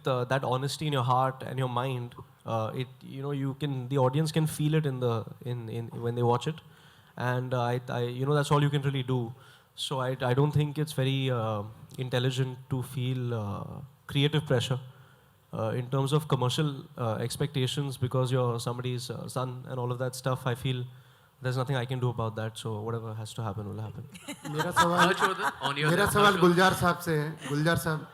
that honesty in your heart and your mind, the audience can feel it in when they watch it, and that's all you can really do. So I don't think it's very intelligent to feel creative pressure in terms of commercial expectations because you're somebody's son and all of that stuff. I feel there's nothing I can do about that. So whatever has to happen will happen. मेरा सवाल गुलजार साहब से है. गुलजार साहब.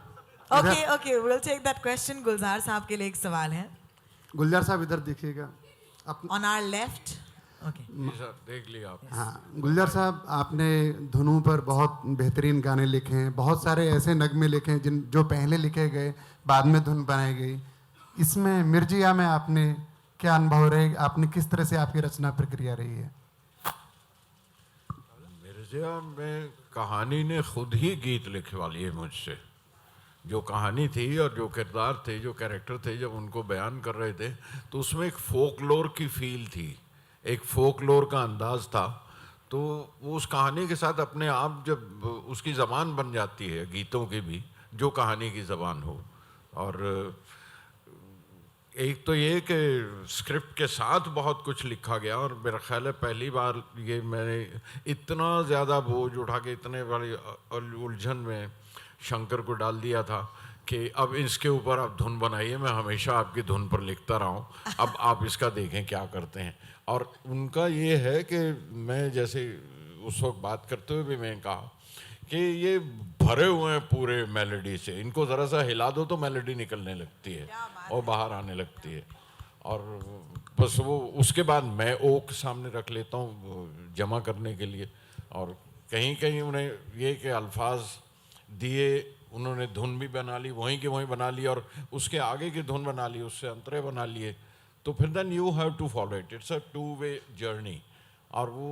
Okay, we'll take that question. गुलजार साहब के लिए एक सवाल है. गुलजार साहब इधर देखिएगा. On our left. Okay. देख लिया आप. हाँ, गुलजार साहब, आपने धुनों पर बहुत बेहतरीन गाने लिखे हैं. बहुत सारे ऐसे नगमे लिखे हैं जो पहले लिखे गए, बाद में धुन बनाई गई. इसमें मिर्जिया में आपने क्या अनुभव रहे? आपने किस तरह से आपकी रचना प्रक्रिया रही है? मिर्जिया में कहानी ने खुद ही गीत लिखवा लिए मुझसे. जो कहानी थी और जो किरदार थे, जो कैरेक्टर थे, जब उनको बयान कर रहे थे तो उसमें एक फोकलोर की फील थी, एक फोकलोर का अंदाज था. तो वो उस कहानी के साथ अपने आप जब उसकी ज़बान बन जाती है, गीतों की भी, जो कहानी की ज़बान हो. और एक तो ये कि स्क्रिप्ट के साथ बहुत कुछ लिखा गया, और मेरा ख्याल है पहली बार ये मैंने इतना ज़्यादा बोझ उठा के इतने बड़ी उलझन में शंकर को डाल दिया था कि अब इसके ऊपर आप धुन बनाइए, मैं हमेशा आपकी धुन पर लिखता रहा हूँ, अब आप इसका देखें क्या करते हैं. और उनका ये है कि मैं जैसे उस वक्त बात करते हुए भी मैं कहा कि ये भरे हुए हैं पूरे मेलोडी से, इनको ज़रा सा हिला दो तो मेलोडी निकलने लगती है और बाहर आने लगती है. और बस वो उसके बाद मैं ओक सामने रख लेता हूँ जमा करने के लिए. और कहीं कहीं उन्हें ये कि अल्फाज दिए, उन्होंने धुन भी बना ली, वहीं की वहीं बना ली, और उसके आगे की धुन बना ली, उससे अंतरे बना लिए. तो फिर then you have to follow it. It's a two way journey. और वो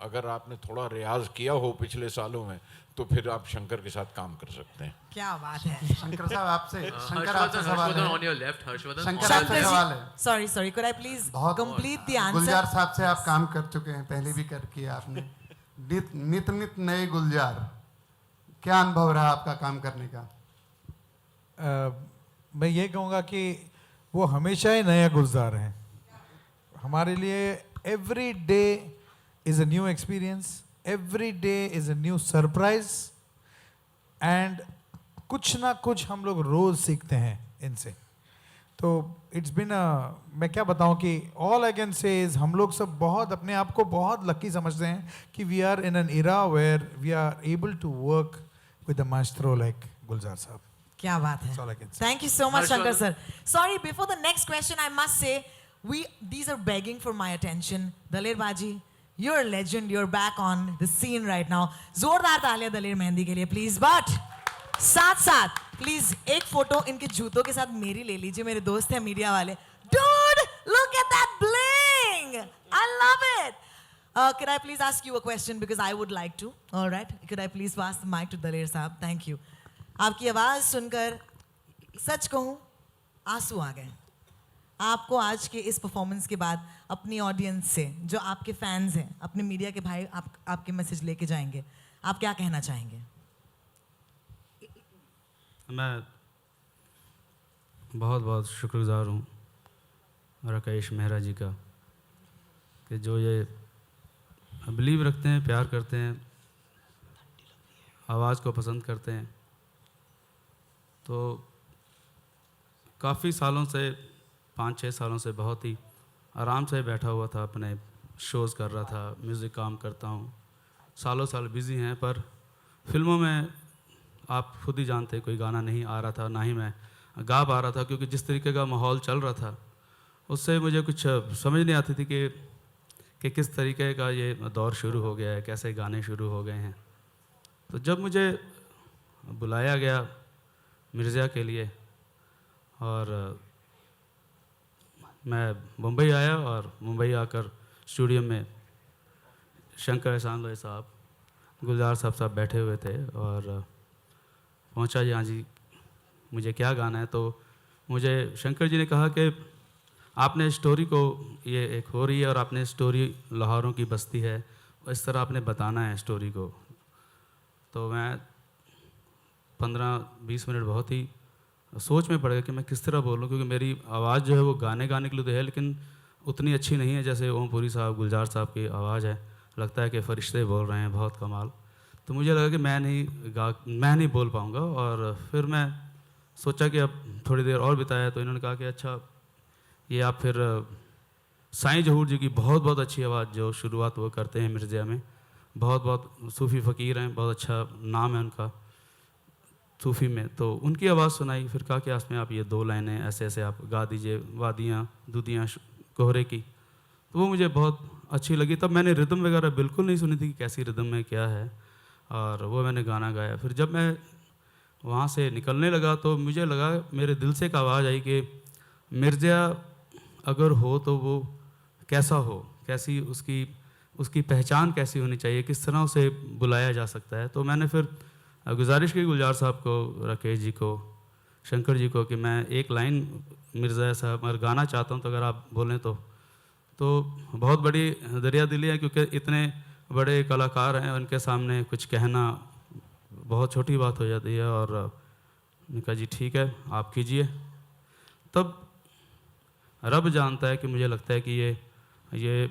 अगर आपने थोड़ा रियाज किया हो पिछले सालों में तो फिर आप शंकर के साथ काम कर सकते हैं. क्या बात है. शंकर साहब, आपसे शंकर आपसे सवाल है. on your left, Harshvardhan. Shankar आपसे सवाल है. Sorry, could I please complete the answer? गुलजार साहब से आप काम कर चुके हैं, पहले भी कर किया आपने. नित नित नए गुलजार, क्या अनुभव रहा आपका काम करने का? मैं ये कहूँगा कि वो हमेशा ही नया गुलजार हैं हमारे लिए. Every day is a new experience, every day is a new surprise, and कुछ ना कुछ हम लोग रोज़ सीखते हैं इनसे. तो इट्स बिन मैं क्या बताऊं कि all I can say is हम लोग सब बहुत अपने आप को बहुत लकी समझते हैं कि we are in an era where we are able to work with a maestro like Gulzar sahab. क्या बात है. Thank you so much, Shankar sir. Sorry, before the next question, I must say, these are begging for my attention. Daler Baji, you're a legend. You're back on the scene right now. जोरदार तालियां दलेर मेहंदी के लिए, please. But साथ please एक photo इनके जूतों के साथ मेरी ले लीजिए. मेरे दोस्त हैं मीडिया वाले. Dude, look at that bling. I love it. Could I please ask you a question because I would like to? All right. Could I please pass the mic to Daler साहब? Thank you. आपकी आवाज़ सुनकर सच कहूँ आंसू आ गए. आपको आज के इस परफॉर्मेंस के बाद अपनी ऑडियंस से, जो आपके फैंस हैं, अपने मीडिया के भाई आपके मैसेज लेके जाएंगे, आप क्या कहना चाहेंगे? मैं बहुत बहुत शुक्रगुजार हूँ राकेश मेहरा जी का कि जो ये बिलीव रखते हैं, प्यार करते हैं, आवाज़ को पसंद करते हैं. तो काफ़ी सालों से, 5-6 सालों से बहुत ही आराम से बैठा हुआ था, अपने शोज़ कर रहा था, म्यूज़िक काम करता हूँ, सालों साल बिज़ी हैं. पर फिल्मों में आप खुद ही जानते कोई गाना नहीं आ रहा था, ना ही मैं गा पा रहा था, क्योंकि जिस तरीके का माहौल चल रहा था उससे मुझे कुछ समझ नहीं आती थी कि किस तरीके का ये दौर शुरू हो गया है, कैसे गाने शुरू हो गए हैं. तो जब मुझे बुलाया गया मिर्ज़ा के लिए और मैं मुंबई आया, और मुंबई आकर स्टूडियो में शंकर एहसान लोई साहब, गुलजार साहब बैठे हुए थे, और पहुंचा जी, हाँ जी मुझे क्या गाना है. तो मुझे शंकर जी ने कहा कि आपने स्टोरी को, ये एक हो रही है और आपने स्टोरी लाहौरों की बस्ती है, इस तरह आपने बताना है स्टोरी को. तो मैं 15-20 मिनट बहुत ही सोच में पड़ गया कि मैं किस तरह बोलूँ, क्योंकि मेरी आवाज़ जो है वो गाने गाने के लिए तो है, लेकिन उतनी अच्छी नहीं है जैसे ओम पुरी साहब, गुलजार साहब की आवाज़ है। लगता है कि फ़रिश्ते बोल रहे हैं, बहुत कमाल। तो मुझे लगा कि मैं नहीं बोल पाऊँगा, और फिर मैं सोचा कि अब थोड़ी देर और बिताया, तो इन्होंने कहा कि अच्छा ये आप फिर साईं जहूर जी की बहुत अच्छी आवाज़ जो शुरुआत वो करते हैं मिर्ज़िया में, बहुत सूफ़ी फ़कीर हैं, बहुत अच्छा नाम है उनका सूफ़ी में, तो उनकी आवाज़ सुनाई। फिर कहा कि इसमें आप ये 2 लाइनें ऐसे ऐसे आप गा दीजिए, वादियाँ दूदियाँ कोहरे की। तो वो मुझे बहुत अच्छी लगी। तब मैंने रिदम वगैरह बिल्कुल नहीं सुनी थी कि कैसी रिदम में क्या है, और वो मैंने गाना गाया। फिर जब मैं वहाँ से निकलने लगा तो मुझे लगा, मेरे दिल से एक आवाज़ आई कि मिर्ज़िया अगर हो तो वो कैसा हो, कैसी उसकी पहचान कैसी होनी चाहिए, किस तरह उसे बुलाया जा सकता है। तो मैंने फिर गुजारिश की गुलजार साहब को, राकेश जी को, शंकर जी को कि मैं एक लाइन मिर्ज़ा साहब अगर गाना चाहता हूँ तो अगर आप बोलें तो बहुत बड़ी दरिया दिली है, क्योंकि इतने बड़े कलाकार हैं, उनके सामने कुछ कहना बहुत छोटी बात हो जाती है। और मैंने कहा जी ठीक है, आप कीजिए। तब रब जानता है कि मुझे लगता है कि ये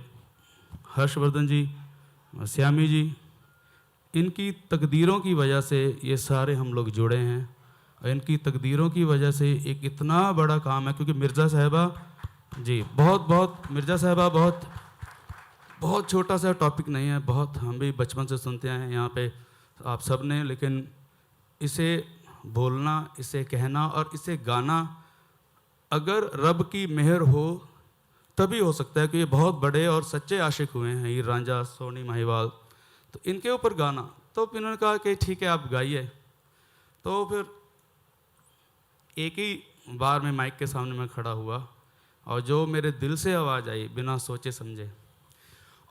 हर्षवर्धन जी, श्यामी जी, इनकी तकदीरों की वजह से ये सारे हम लोग जुड़े हैं, और इनकी तकदीरों की वजह से एक इतना बड़ा काम है। क्योंकि मिर्ज़ा साहिबा जी मिर्ज़ा साहिबा बहुत छोटा सा टॉपिक नहीं है, बहुत हम भी बचपन से सुनते हैं यहाँ पे आप सब ने, लेकिन इसे बोलना, इसे कहना और इसे गाना अगर रब की मेहर हो तभी हो सकता है। कि ये बहुत बड़े और सच्चे आशिक हुए हैं, हीर रांझा, सोनी महिवाल, तो इनके ऊपर गाना। तो फिर इन्होंने कहा कि ठीक है आप गाइए। तो फिर एक ही बार में माइक के सामने मैं खड़ा हुआ, और जो मेरे दिल से आवाज़ आई बिना सोचे समझे,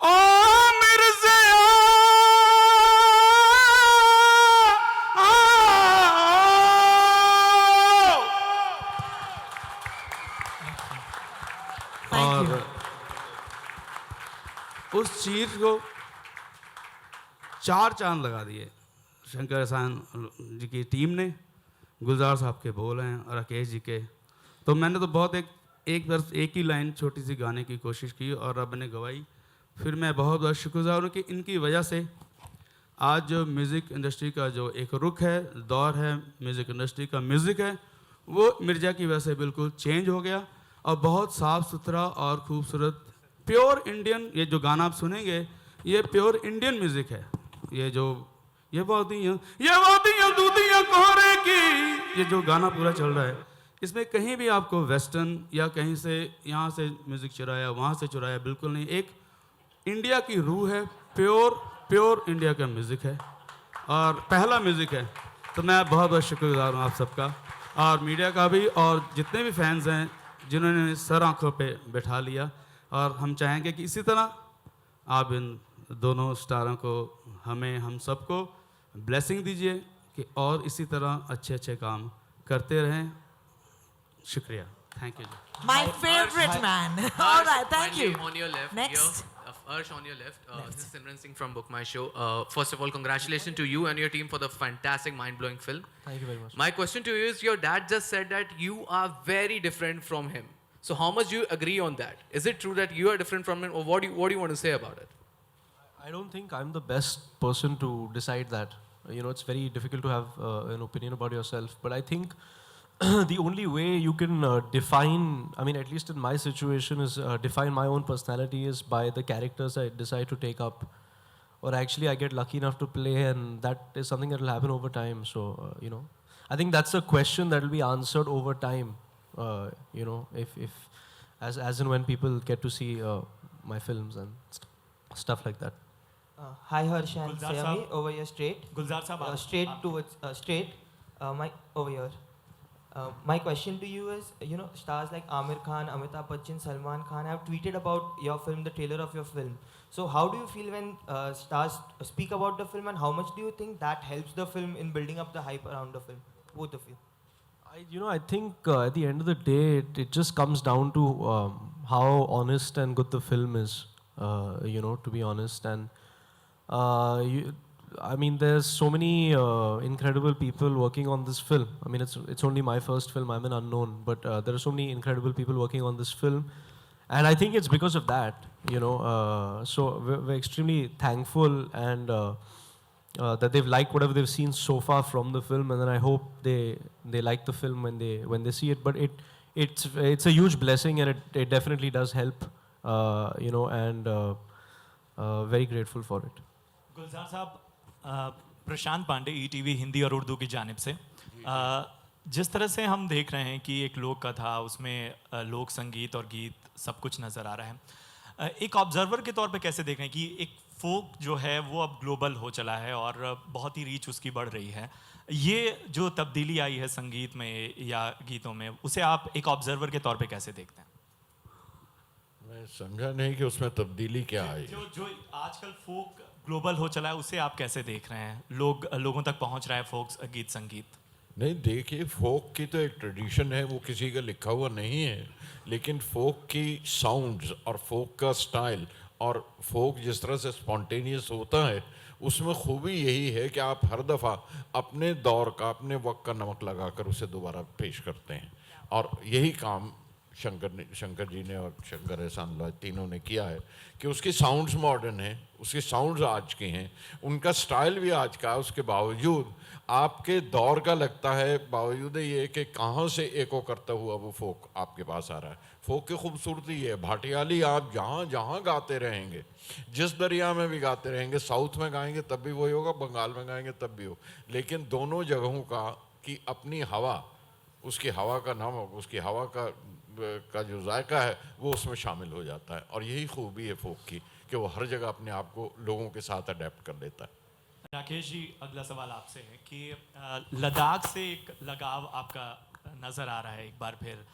ओ मिर्ज़िया और उस चीज़ को 4 चांद लगा दिए शंकर एहसान जी की टीम ने। गुलजार साहब के बोल हैं और राकेश जी के। तो मैंने तो बहुत एक ही लाइन छोटी सी गाने की कोशिश की और रब ने गवाई। फिर मैं बहुत शुक्रगुजार हूँ कि इनकी वजह से आज जो म्यूज़िक इंडस्ट्री का जो एक रुख है, दौर है म्यूज़िक इंडस्ट्री का, म्यूज़िक है वो मिर्ज़ा की वजह से बिल्कुल चेंज हो गया और बहुत साफ़ सुथरा और खूबसूरत प्योर इंडियन, ये जो गाना आप सुनेंगे ये प्योर इंडियन म्यूज़िक है। ये वादियाँ दूदियाँ कोहरे की, ये जो गाना पूरा चल रहा है, इसमें कहीं भी आपको वेस्टर्न या कहीं से यहाँ से म्यूज़िक चुराया वहाँ से चुराया बिल्कुल नहीं। एक इंडिया की रूह है, प्योर इंडिया का म्यूज़िक है और पहला म्यूज़िक है। तो मैं बहुत शुक्रगुजार हूँ आप सबका और मीडिया का भी, और जितने भी फैंस हैं जिन्होंने सर आँखों पे बैठा लिया। और हम चाहेंगे कि इसी तरह आप इन दोनों स्टारों को, हम सबको ब्लेसिंग दीजिए कि और इसी तरह अच्छे अच्छे काम करते रहें। शुक्रिया, thank you. My favorite man. All right, thank you. On your left, Next. Arsh on your left. This is Simran Singh from Book My Show. First of all, congratulations to you and your team for the fantastic, mind-blowing film. Thank you very much. My question to you is, your dad just said that you are very different from him. So how much do you agree on that? Is it true that you are different from him, or what do you want to say about it? I don't think I'm the best person to decide that. You know, it's very difficult to have an opinion about yourself. But I think the only way you can define, I mean, at least in my situation, is define my own personality is by the characters I decide to take up. Or actually, I get lucky enough to play, and that is something that will happen over time. So, you know, I think that's a question that will be answered over time. You know, if as and when people get to see my films and stuff like that. Hi Harsh and Gulzar Sayami, Saab. over here straight. Gulzar Saab, Straight towards straight. Over here. My question to you is, you know, stars like Amir Khan, Amitabh Bachchan, Salman Khan have tweeted about your film, the trailer of your film. So how do you feel when stars speak about the film, and how much do you think that helps the film in building up the hype around the film? Both of you. I think at the end of the day, it just comes down to how honest and good the film is. You know, to be honest, and I mean, there's so many incredible people working on this film. I mean, it's only my first film. I'm an unknown, but there are so many incredible people working on this film, and I think it's because of that. So we're extremely thankful and that they've liked whatever they've seen so far from the film, and then I hope they like the film when they see it. But it's a huge blessing, and it definitely does help. And very grateful for it. गुलजार साहब, प्रशांत Pandey ETV Hindi और उर्दू की जानिब से, जिस तरह से हम देख रहे हैं कि एक लोक कथा, उसमें लोक संगीत और गीत सब कुछ नज़र आ रहा है, एक ऑब्जर्वर के तौर पे कैसे देख रहे हैं कि एक फोक जो है वो अब ग्लोबल हो चला है और बहुत ही रीच उसकी बढ़ रही है, ये जो तब्दीली आई है संगीत में या गीतों में, उसे आप एक ऑब्जर्वर के तौर पे कैसे देखते हैं? मैं समझा नहीं कि उसमें तब्दीली क्या आई। जो आजकल फोक ग्लोबल हो चला है, उसे आप कैसे देख रहे हैं? लोगों तक पहुंच रहा है फोक गीत संगीत? नहीं, देखिए, फोक की तो एक ट्रेडिशन है, वो किसी का लिखा हुआ नहीं है, लेकिन फोक की साउंड्स और फोक का स्टाइल और फोक जिस तरह से स्पॉन्टेनियस होता है, उसमें खूबी यही है कि आप हर दफ़ा अपने दौर का, अपने वक्त का नमक लगाकर उसे दोबारा पेश करते हैं, और यही काम शंकर जी ने और शंकर एहसान लॉय तीनों ने किया है कि उसकी साउंड्स मॉडर्न हैं, उसकी साउंड्स आज की हैं, उनका स्टाइल भी आज का है, उसके बावजूद आपके दौर का लगता है, बावजूद ये कि कहाँ से एको करता हुआ वो फोक आपके पास आ रहा है। फोक की खूबसूरती ये है, भाटियाली आप जहाँ जहाँ गाते रहेंगे, जिस दरिया में भी गाते रहेंगे, साउथ में गाएंगे तब भी वही होगा, बंगाल में गाएंगे तब भी हो, लेकिन दोनों जगहों का की अपनी हवा, उसकी हवा का नमक, उसकी हवा का जो जायका है वो उसमें शामिल हो जाता है, और यही खूबी है फोक की कि वो हर जगह अपने आप को लोगों के साथ अडेप्ट कर लेता है। राकेश जी, अगला सवाल आपसे है कि लद्दाख से एक लगाव आपका नज़र आ रहा है एक बार फिर,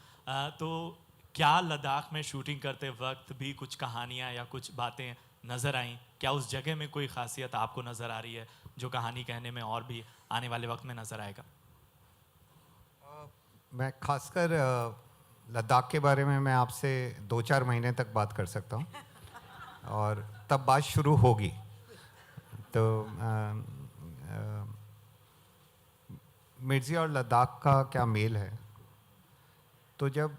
तो क्या लद्दाख में शूटिंग करते वक्त भी कुछ कहानियाँ या कुछ बातें नज़र आईं? क्या उस जगह में कोई खासियत आपको नज़र आ रही है जो कहानी कहने में और भी आने वाले वक्त में नज़र आएगा? मैं खासकर लद्दाख के बारे में मैं आपसे 2-4 महीने तक बात कर सकता हूँ और तब बात शुरू होगी। तो मिर्ज़ी और लद्दाख का क्या मेल है? तो जब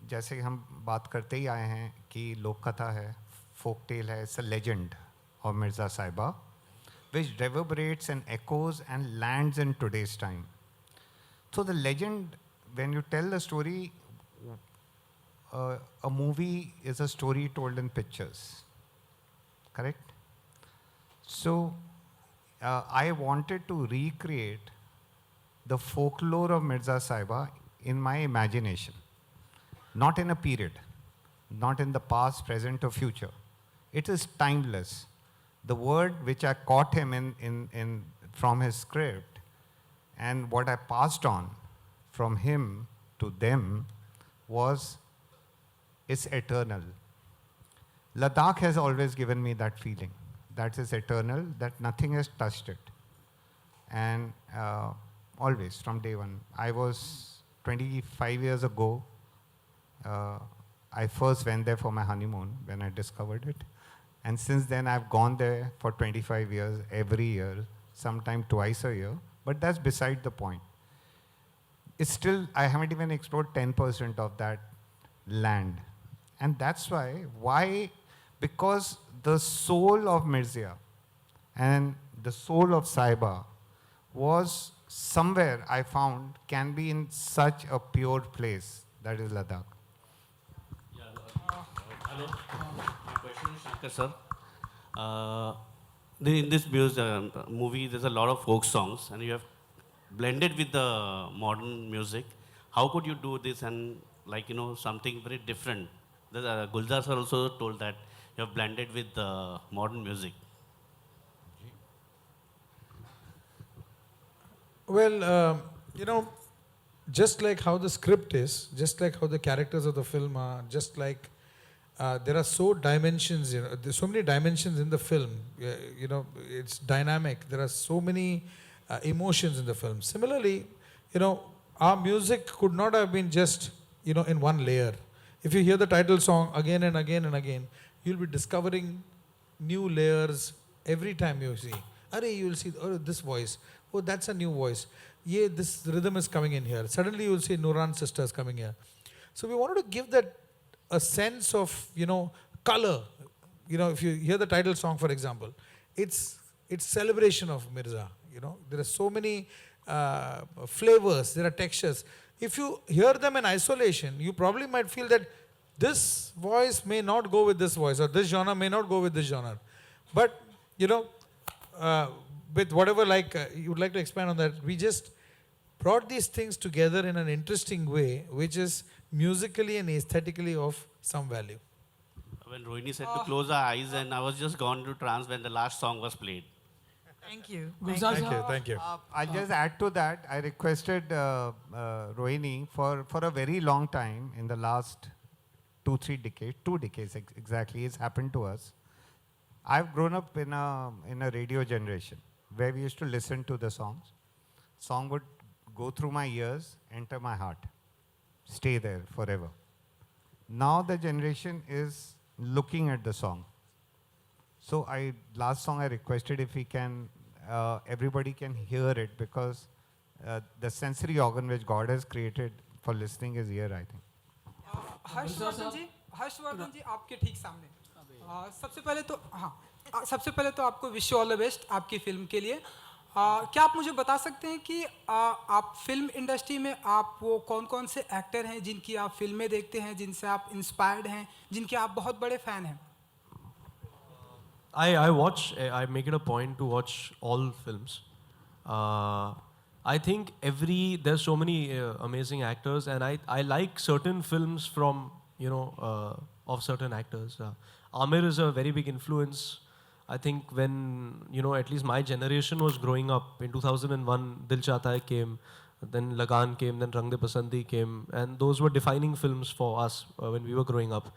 जैसे हम बात करते ही आए हैं कि लोक कथा है, फोक टेल है, it's a legend of Mirza साहिबा which reverberates and echoes and lands in today's time. So the legend, when you tell the story, a movie is a story told in pictures, correct? So I wanted to recreate the folklore of Mirza Sahiba in my imagination, not in a period, not in the past, present or future. It is timeless. The word which I caught him in from his script and what I passed on from him to them was, it's eternal. Ladakh has always given me that feeling, that is eternal, that nothing has touched it. And always, from day one. I was 25 years ago, I first went there for my honeymoon when I discovered it. And since then, I've gone there for 25 years, every year, sometime twice a year. But that's beside the point. It's still, I haven't even explored 10% of that land. And that's why? Because the soul of Mirzia and the soul of Sahiba was somewhere, I found, can be in such a pure place, that is Ladakh. Hello. My question is Shankar sir. In this movie, there's a lot of folk songs, and you have blended with the modern music. How could you do this and something very different? Gulzar sir also told that you have blended with the modern music. Well, just like how the script is, just like how the characters of the film are, just like there are dimensions, there's so many dimensions in the film. It's dynamic. There are so many emotions in the film. Similarly, our music could not have been just, in one layer. If you hear the title song again and again and again, you'll be discovering new layers every time you see. Arey, you will see, oh, this voice, oh, that's a new voice. Yeah, this rhythm is coming in here. Suddenly you will see Nuran sisters coming here. So we wanted to give that a sense of, color. If you hear the title song, for example, it's celebration of Mirza. There are so many flavors, there are textures. If you hear them in isolation, you probably might feel that this voice may not go with this voice, or this genre may not go with this genre. But, with whatever you would like to expand on that, we just brought these things together in an interesting way, which is musically and aesthetically of some value. When Rohini said to close our eyes, and I was just gone to trance when the last song was played. Thank you. Thank you. I'll just add to that. I requested Rohini for a very long time in the last 2 decades exactly, it's happened to us. I've grown up in a radio generation where we used to listen to the songs. Song would go through my ears, enter my heart, stay there forever. Now the generation is looking at the song. So last song I requested if we can, everybody can hear it, because the sensory organ which God has created for listening is here, I think. Harshvardhan जी आपके ठीक सामने। सबसे पहले तो आपको wish all the best आपकी film के लिए। क्या आप मुझे बता सकते हैं कि आप फिल्म इंडस्ट्री में आप वो कौन-कौन से एक्टर हैं जिनकी आप फिल्में देखते हैं, जिनसे आप इंस्पायर्ड हैं, जिनके आप बहुत बड़े फैन हैं? I make it a point to watch all films. I think there's so many amazing actors, and I like certain films from, of certain actors. Amir is a very big influence. I think when, at least my generation was growing up, in 2001, Dil Chahta Hai came, then Lagan came, then Rang De Basandi came, and those were defining films for us when we were growing up.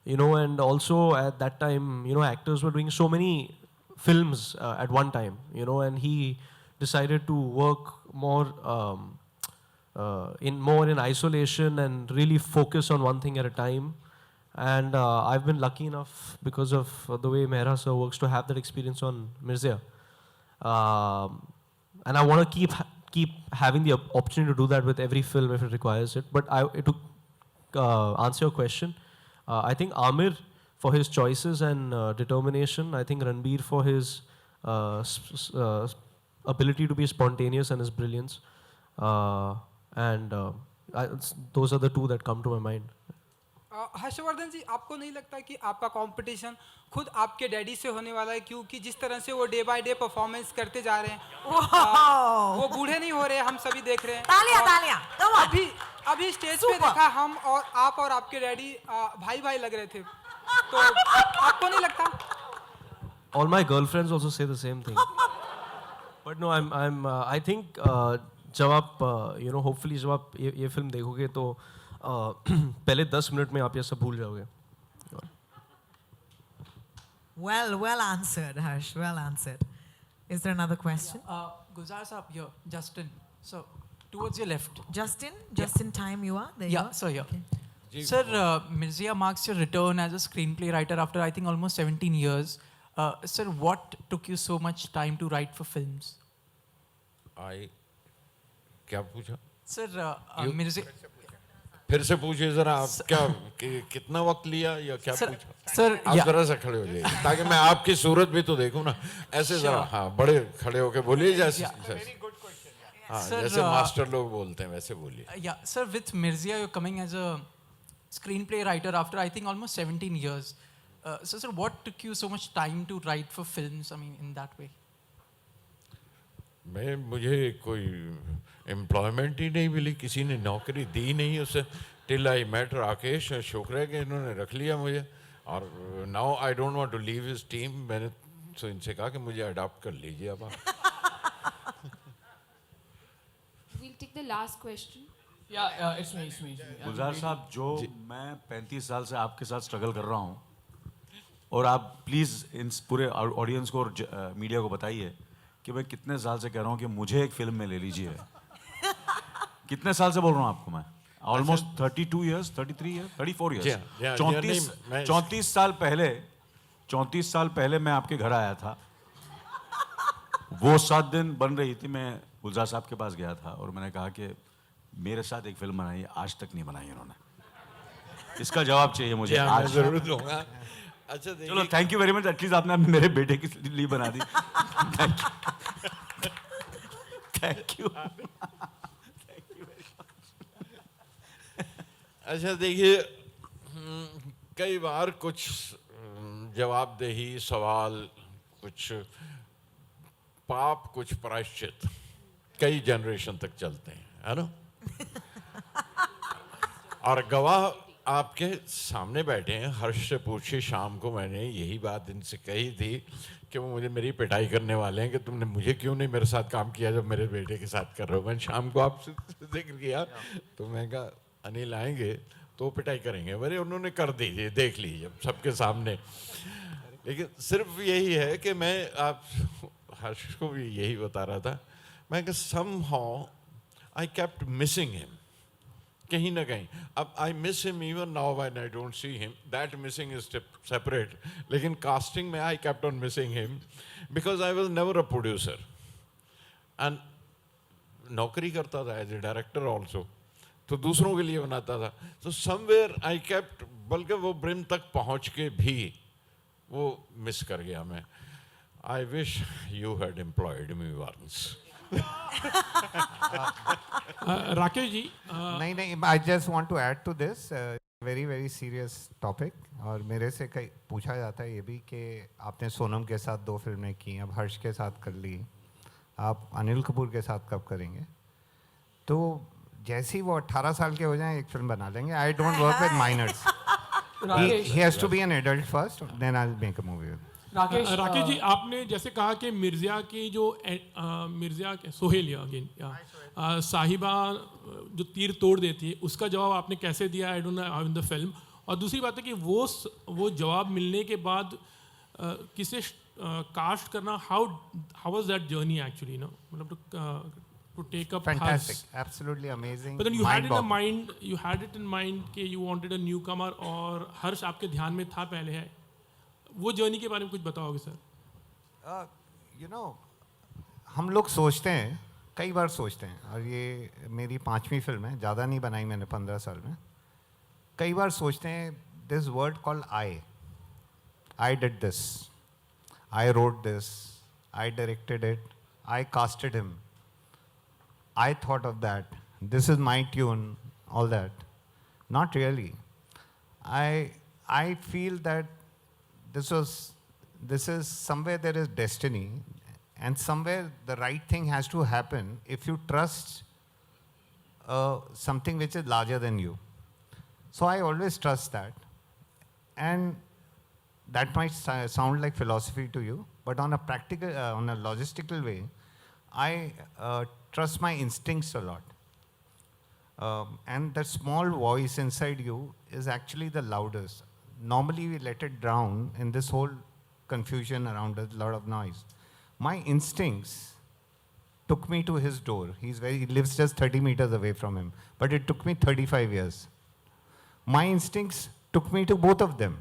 And also at that time, actors were doing so many films at one time, and he decided to work more in isolation and really focus on one thing at a time. And I've been lucky enough, because of the way Mehra sir works, to have that experience on Mirza. And I want to keep having the opportunity to do that with every film if it requires it. But to answer your question, I think Amir for his choices and determination. I think Ranbir for his ability to be spontaneous and his brilliance. Those are the two that come to my mind. Harshvardhan जी, आपको नहीं लगता कि आपका competition खुद आपके daddy से होने वाला है, क्योंकि जिस तरह से वो डे बाय डे परफॉर्मेंस करते जा रहे हैं, वो बूढ़े नहीं हो रहे, हम सभी देख रहे हैं। तालियां, अभी स्टेज पे देखा हम और आप और आपके डैडी भाई भाई लग रहे थे, तो आपको नहीं लगता? All my girlfriends also say the same thing. But no, I think जब आप hopefully जब आप ये फिल्म देखोगे तो पहले 10 मिनट में आप ये सब भूल जाओगे. Well answered, Harsh. Well answered. Is there another question? Gulzar Saab, here, Justin. So, towards your left. Justin? Just in time you are? There you are. Sir, yeah. Okay. Sir, Mirza marks your return as a screenplay writer after, I think, almost 17 years. Sir, what took you so much time to write for films? क्या पूछा? Sir, Mirza... फिर से पूछिए जरा, आप क्या कितना वक्त लिया या क्या पूछा? सर, आप जरा सा खड़े हो जाइए ताकि मैं आपकी सूरत भी तो देखूं ना, ऐसे जरा, हाँ, बड़े खड़े होके बोलिए जैसे, हाँ, जैसे मास्टर लोग बोलते हैं वैसे बोलिए. Yeah, sir, with Mirza you're coming as a screenplay writer after, I think, almost 17 years. So sir, what took you so much time to write for films, I mean, in that way? मुझे कोई employment ही नहीं मिली, किसी ने नौकरी दी नहीं उसे. Till I met Rakesh शुक्र है कि इन्होंने रख लिया मुझे. और now I don't want to leave his team. मैंने तो इनसे कहा कि मुझे अडॉप्ट कर लीजिए अब आप. We'll take the last question. Yeah, it's me. गुलजार साहब, जो मैं 35 साल से आपके साथ स्ट्रगल कर रहा हूँ, और आप प्लीज़ इन पूरे ऑडियंस को और मीडिया को बताइए कि मैं कितने साल से कह रहा हूँ कि मुझे एक फिल्म में ले लीजिए. कितने साल से बोल रहा हूँ आपको मैं? Almost 32 years, 33 years, 34 years. 34 साल पहले मैं आपके घर आया था वो 7 दिन बन रही थी, मैं गुलजार साहब के पास गया था और मैंने कहा कि मेरे साथ एक फिल्म बनाई, आज तक नहीं बनाई उन्होंने। इसका जवाब चाहिए मुझे आज। मैं जरूर दूंगा। अच्छा चलो, thank you very much, at least आपने मेरे बेटे के लिए बना दी। Thank you. अच्छा देखिए, कई बार कुछ जवाबदेही सवाल, कुछ पाप, कुछ प्रायश्चित कई जनरेशन तक चलते हैं, है ना? और गवाह आपके सामने बैठे हैं। हर्ष से पूछिए, शाम को मैंने यही बात इनसे कही थी कि वो मुझे मेरी पिटाई करने वाले हैं कि तुमने मुझे क्यों नहीं मेरे साथ काम किया जब मेरे बेटे के साथ कर रहे हो। मैंने शाम को आपसे जिक्र किया तो मैं कहा अनिल आएंगे तो पिटाई करेंगे। अरे उन्होंने कर दी, देख लीजिए सबके सामने। लेकिन सिर्फ यही है कि मैं आप हर्ष को भी यही बता रहा था, मैं कि somehow I kept missing him, कहीं ना कहीं। अब I miss him even now when I don't see him. That missing is separate. लेकिन casting में I kept on missing him because I was never a producer. And नौकरी करता था as a director also, तो दूसरों के लिए बनाता था। So somewhere I kept, बल्कि वो ब्रिम तक पहुँच के भी वो मिस कर गया मैं। I wish you had employed me once. Rakesh ji, नहीं, I just want to add to this very very serious topic. और मेरे से कई पूछा जाता है ये भी कि आपने सोनम के साथ 2 फिल्में की, अब हर्ष के साथ कर ली, आप अनिल कपूर के साथ कब करेंगे? तो जैसे ही वो 18 साल के हो जाएं एक फिल्म बना लेंगे। I don't work with minors, he has to be an adult first, then I will make a movie. Rakesh ji, आपने जैसे कहा कि मिर्ज़ा की जो मिर्ज़ा के सोहेल अगेन साहिबा जो तीर तोड़ देती है, उसका जवाब आपने कैसे दिया? I don't know how in the film. और दूसरी बात है कि वो जवाब मिलने के बाद किसे कास्ट करना, how was that journey actually, no मतलब to take up fantastic, absolutely amazing, but then you had it in mind कि you wanted a newcomer, और हर्ष आपके ध्यान में था पहले है, वो जर्नी के बारे में कुछ बताओगे सर? यू नो, हम लोग सोचते हैं, कई बार सोचते हैं, और ये मेरी 5वीं फिल्म है, ज़्यादा नहीं बनाई मैंने 15 साल में। कई बार सोचते हैं this word called I did this, I wrote this, I directed it, I casted him, I thought of that, this is my tune, all that. Not really. I feel that this is somewhere there is destiny, and somewhere the right thing has to happen if you trust something which is larger than you. So I always trust that. And that might sound like philosophy to you, but on a practical, on a logistical way, I trust my instincts a lot. And that small voice inside you is actually the loudest. Normally we let it drown in this whole confusion around us, a lot of noise. My instincts took me to his door. He lives just 30 meters away from him, but it took me 35 years. My instincts took me to both of them,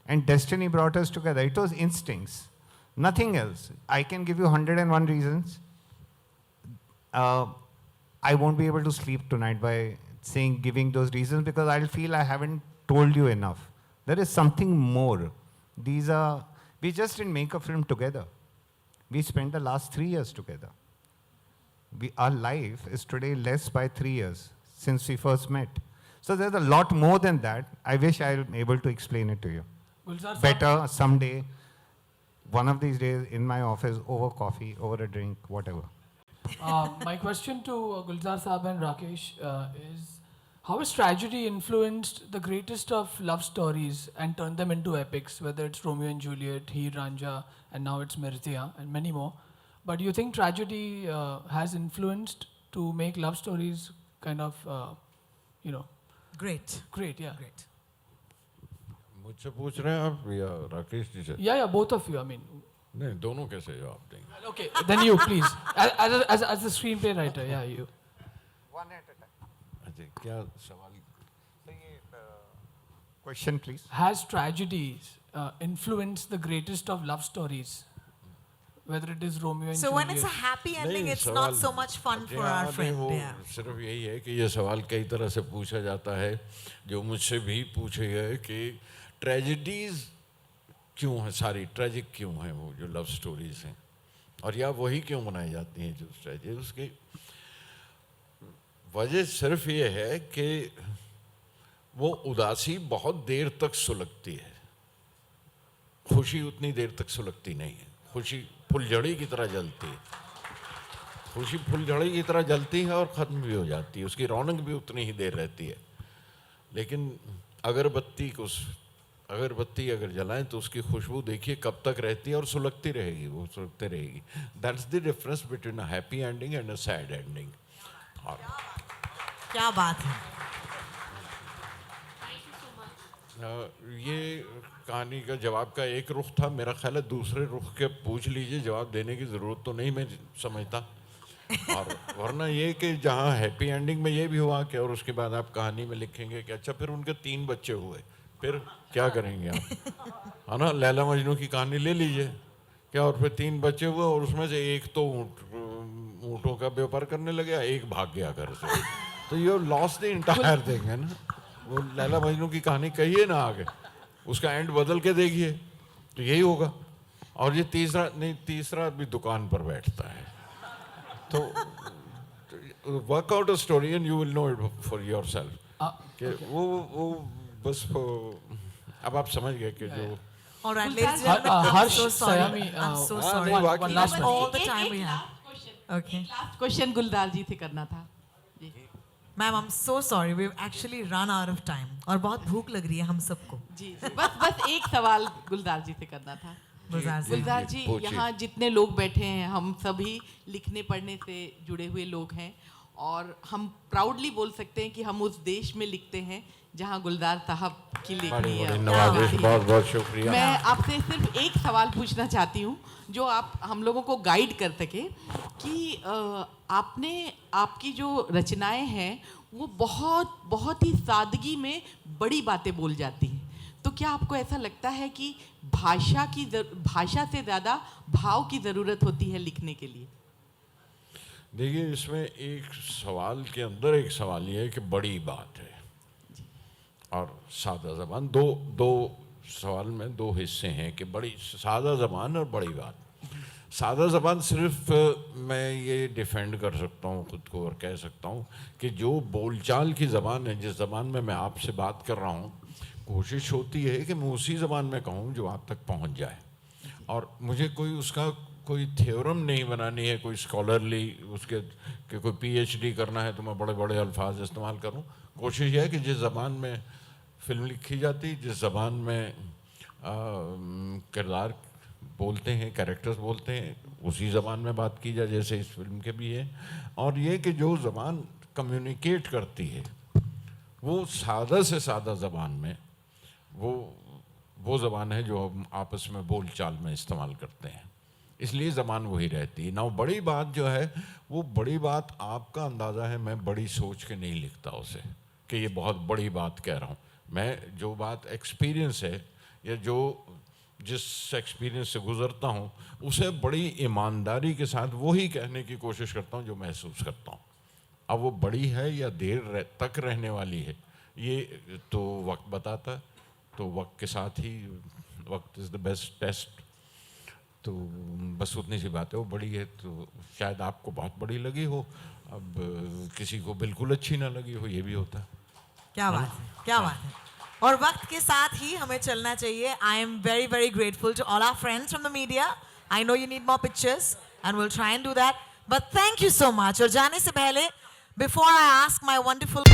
and destiny brought us together. It was instincts, nothing else. I can give you 101 reasons. I won't be able to sleep tonight by giving those reasons, because I'll feel I haven't told you enough. There is something more. We just didn't make a film together. We spent the last 3 years together. Our life is today less by 3 years since we first met. So there's a lot more than that. I wish I'm able to explain it to you better someday, one of these days, in my office, over coffee, over a drink, whatever. My question to Gulzar Saab and Rakesh is, how has tragedy influenced the greatest of love stories and turned them into epics, whether it's Romeo and Juliet, Heer Ranjha, and now it's Mirza, and many more. But do you think tragedy has influenced to make love stories kind of, Great, yeah. Great. मुझसे पूछ रहे हैं आप या राकेश जी से? Yeah, both of you, I mean. नहीं, दोनों कैसे जवाब देंगे? Okay, then you please, as a screenplay writer, yeah, you. One at a time. अच्छा, क्या सवाल? Question, please. Has tragedies influenced the greatest of love stories? whether it is Romeo and So Juliet. when it's a happy ending, नहीं, it's not सवाल- so much fun for our नहीं, friend. वो Yeah. सिर्फ यही है कि ये सवाल कई तरह से पूछा जाता है, जो मुझसे भी पूछे गए कि ट्रेजेडीज क्यों है, सारी ट्रेजिक क्यों है वो जो लव स्टोरीज हैं, और या वही क्यों बनाई जाती हैं जो ट्रेजेडी। उसकी वजह सिर्फ ये है कि वो उदासी बहुत देर तक सुलगती है, खुशी उतनी देर तक सुलगती नहीं है। खुशी फुलझड़ी की तरह जलती है, खुशी फुलझड़ी की तरह जलती है और ख़त्म भी हो जाती है, उसकी रौनक भी उतनी ही देर रहती है। लेकिन अगरबत्ती अगर जलाएं तो उसकी खुशबू देखिए कब तक रहती है और सुलगती रहेगी, वो सुलगती रहेगी। That's the difference between a happy ending and a sad ending. क्या बात है। ये कहानी का जवाब का एक रुख था, मेरा ख्याल है दूसरे रुख के पूछ लीजिए, जवाब देने की ज़रूरत तो नहीं मैं समझता। और वरना ये कि जहाँ हैप्पी एंडिंग में ये भी हुआ कि और उसके बाद आप कहानी में लिखेंगे कि अच्छा फिर उनके 3 बच्चे हुए, फिर क्या करेंगे आप, है ना। लैला मजनू की कहानी ले लीजिए, क्या और फिर 3 बच्चे हुए और उसमें से एक तो ऊँटों का व्यापार करने लगे, एक भाग गया घर से, तो ये लॉस द इंटायर थिंग है ना। वो लैला मजनू की कहानी कहिए ना आगे, उसका एंड बदल के देखिए तो यही होगा। और ये तीसरा भी दुकान पर बैठता है, तो work out a story and you will know it for yourself कि वो बस अब आप समझ गए कि जो All right, ladies and gentlemen, I'm so sorry. Sayami, I'm so हाँ, sorry. नहीं, बाकी- One last all the time we have. Okay. Last question Gulzar ji से करना था। Ma'am, I'm so sorry. We've actually run out of time. और बहुत भूख लग रही है हम सबको. जी बस एक सवाल गुलजार जी से करना था। गुलजार जी, यहाँ जितने लोग बैठे हैं हम सभी लिखने पढ़ने से जुड़े हुए लोग हैं, और हम प्राउडली बोल सकते हैं कि हम उस देश में लिखते हैं जहाँ गुलजार साहब की लिखनी है। बहुत बहुत शुक्रिया। मैं आपसे सिर्फ एक सवाल पूछना चाहती हूँ जो आप हम लोगों को गाइड कर सके कि आपकी जो रचनाएं हैं वो बहुत ही सादगी में बड़ी बातें बोल जाती हैं, तो क्या आपको ऐसा लगता है कि भाषा से ज़्यादा भाव की ज़रूरत होती है लिखने के लिए? देखिए, इसमें एक सवाल के अंदर एक सवाल ये है कि बड़ी बात है और सादा ज़बान, दो सवाल में 2 हिस्से हैं कि बड़ी सादा ज़बान और बड़ी बात। सादा ज़बान सिर्फ मैं ये डिफेंड कर सकता हूँ खुद को और कह सकता हूँ कि जो बोलचाल की ज़बान है, जिस ज़बान में मैं आपसे बात कर रहा हूँ, कोशिश होती है कि मैं उसी ज़बान में कहूँ जो आप तक पहुँच जाए, और मुझे कोई थ्योरम नहीं बनानी है, कोई स्कॉलरली उसके कि कोई PhD करना है तो मैं बड़े बड़े अल्फाज इस्तेमाल करूं। कोशिश यह है कि जिस ज़बान में फ़िल्म लिखी जाती, जिस ज़बान में किरदार बोलते हैं, कैरेक्टर्स बोलते हैं, उसी ज़बान में बात की जाए, जैसे इस फिल्म के भी है। और ये कि जो ज़बान कम्युनिकेट करती है वो सादा से सादा ज़बान में वो ज़बान है जो हम आपस में बोल चाल में इस्तेमाल करते हैं, इसलिए ज़बान वही रहती है ना। बड़ी बात जो है वो बड़ी बात आपका अंदाज़ा है, मैं बड़ी सोच के नहीं लिखता उसे कि ये बहुत बड़ी बात कह रहा हूँ। मैं जो बात एक्सपीरियंस है या जो जिस एक्सपीरियंस से गुज़रता हूँ उसे बड़ी ईमानदारी के साथ वही कहने की कोशिश करता हूँ जो महसूस करता हूँ। अब वो बड़ी है या देर तक रहने वाली है ये तो वक्त बताता है, तो वक्त के साथ ही वक्त इज़ द बेस्ट टेस्ट। तो बस उतनी सी बात है, वो बड़ी है तो शायद आपको बहुत बड़ी लगी हो, अब किसी को बिल्कुल अच्छी ना लगी हो, ये भी होता है। क्या बात है, क्या बात है। और वक्त के साथ ही हमें चलना चाहिए। I am very very grateful to all our friends from the media. I know you need more pictures and will try and do that, but thank you so much. और जाने से पहले, before I ask my wonderful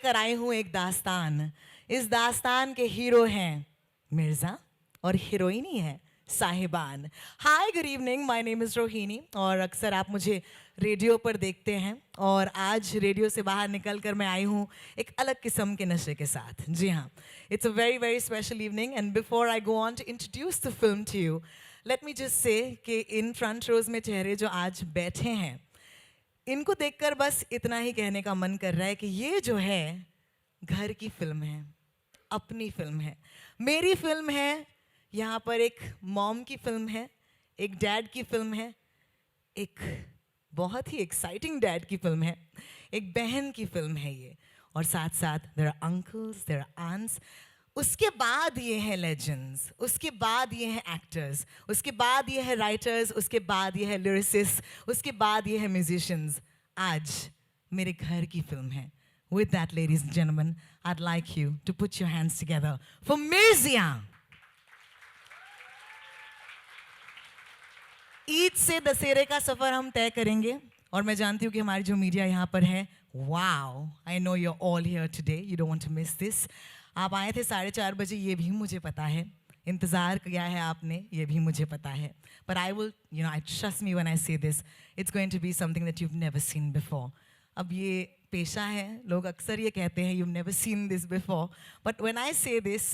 लेकर आई हूँ एक दास्तान। इस दास्तान के हीरो हैं मिर्ज़ा और हीरोइनी है साहिबान। Hi, good evening, my name is Rohini और अक्सर आप मुझे रेडियो पर देखते हैं और आज रेडियो से बाहर निकल कर मैं आई हूँ एक अलग किस्म के नशे के साथ। जी हाँ, it's a very very special evening and before I go on to introduce the film to you, let me just say कि इन फ्रंट रोज में चेहरे जो आज बैठे हैं, इनको देखकर बस इतना ही कहने का मन कर रहा है कि ये जो है घर की फिल्म है, अपनी फिल्म है, मेरी फिल्म है। यहाँ पर एक मॉम की फिल्म है, एक डैड की फिल्म है, एक बहुत ही एक्साइटिंग डैड की फिल्म है, एक बहन की फिल्म है ये, और साथ साथ there are uncles, there are aunts. उसके बाद ये हैं लेजेंड्स, उसके बाद ये हैं एक्टर्स, उसके बाद ये हैं राइटर्स, उसके बाद ये है लिरिसिस्ट, उसके बाद ये है म्यूजिशियंस। आज मेरे घर की फिल्म है। With that, ladies and gentlemen, I'd like you to put your hands together for Mirzia. Eid से दशहरे का सफर हम तय करेंगे और मैं जानती हूँ कि हमारी जो मीडिया यहाँ पर है, wow, I know you all here today, you don't want to miss this. आप आए थे 4:30 बजे, ये भी मुझे पता है, इंतज़ार किया है आपने, ये भी मुझे पता है, पर I will, you know, I trust me when I say this, it's going to be something that you've never seen before. अब ये पेशा है, लोग अक्सर ये कहते हैं you've never seen this before, but when I say this,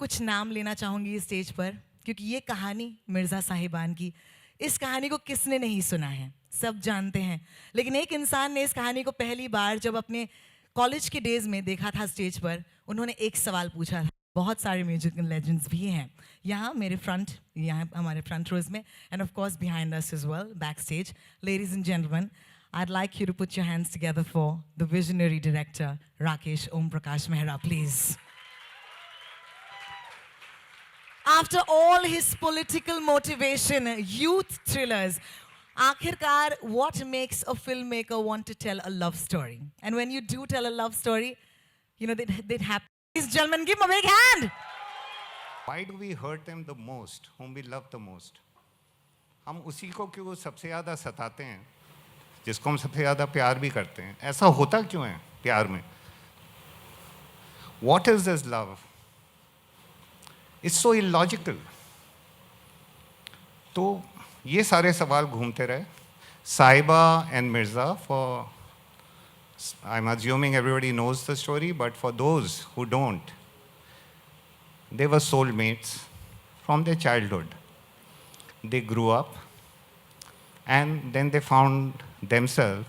कुछ नाम लेना चाहूँगी इस स्टेज पर, क्योंकि ये कहानी मिर्ज़ा साहिबान की, इस कहानी को किसने नहीं सुना है, सब जानते हैं, लेकिन एक इंसान ने इस कहानी को पहली बार जब अपने कॉलेज के डेज में देखा था स्टेज पर, उन्होंने एक सवाल पूछा था। बहुत सारे म्यूजिकल लेजेंड्स भी हैं यहाँ मेरे फ्रंट, यहाँ हमारे फ्रंट रोज में, and of course behind us as well, backstage. Ladies and gentleman, I'd like you to put your hands together for the visionary director, Rakesh Om Prakash Mehra, please. After all his political motivation, youth thrillers, आखिरकार, what makes a filmmaker want to tell a love story? And when you do tell a love story, you know, that happens. Ladies and gentlemen, give him a big hand. Why do we hurt them the most, whom we love the most? हम उसी को क्यों सबसे ज़्यादा सताते हैं, जिसको हम सबसे ज़्यादा प्यार भी करते हैं? ऐसा होता क्यों है प्यार में? What is this love? It's so illogical. तो ये सारे सवाल घूमते रहे. साहिबा and Mirza, for, I'm assuming everybody knows the story, but for those who don't, they were soulmates from their childhood. They grew up and then they found themselves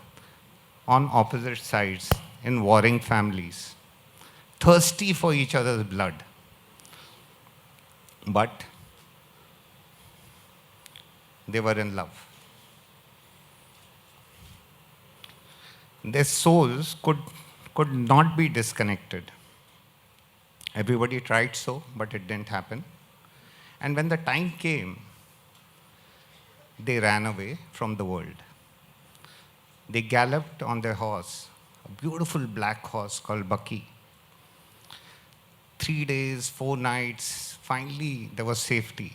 on opposite sides in warring families, thirsty for each other's blood. But they were in love. Their souls could not be disconnected. Everybody tried so, but it didn't happen. And when the time came, they ran away from the world. They galloped on their horse, a beautiful black horse called Bucky. 3 days, 4 nights, finally there was safety.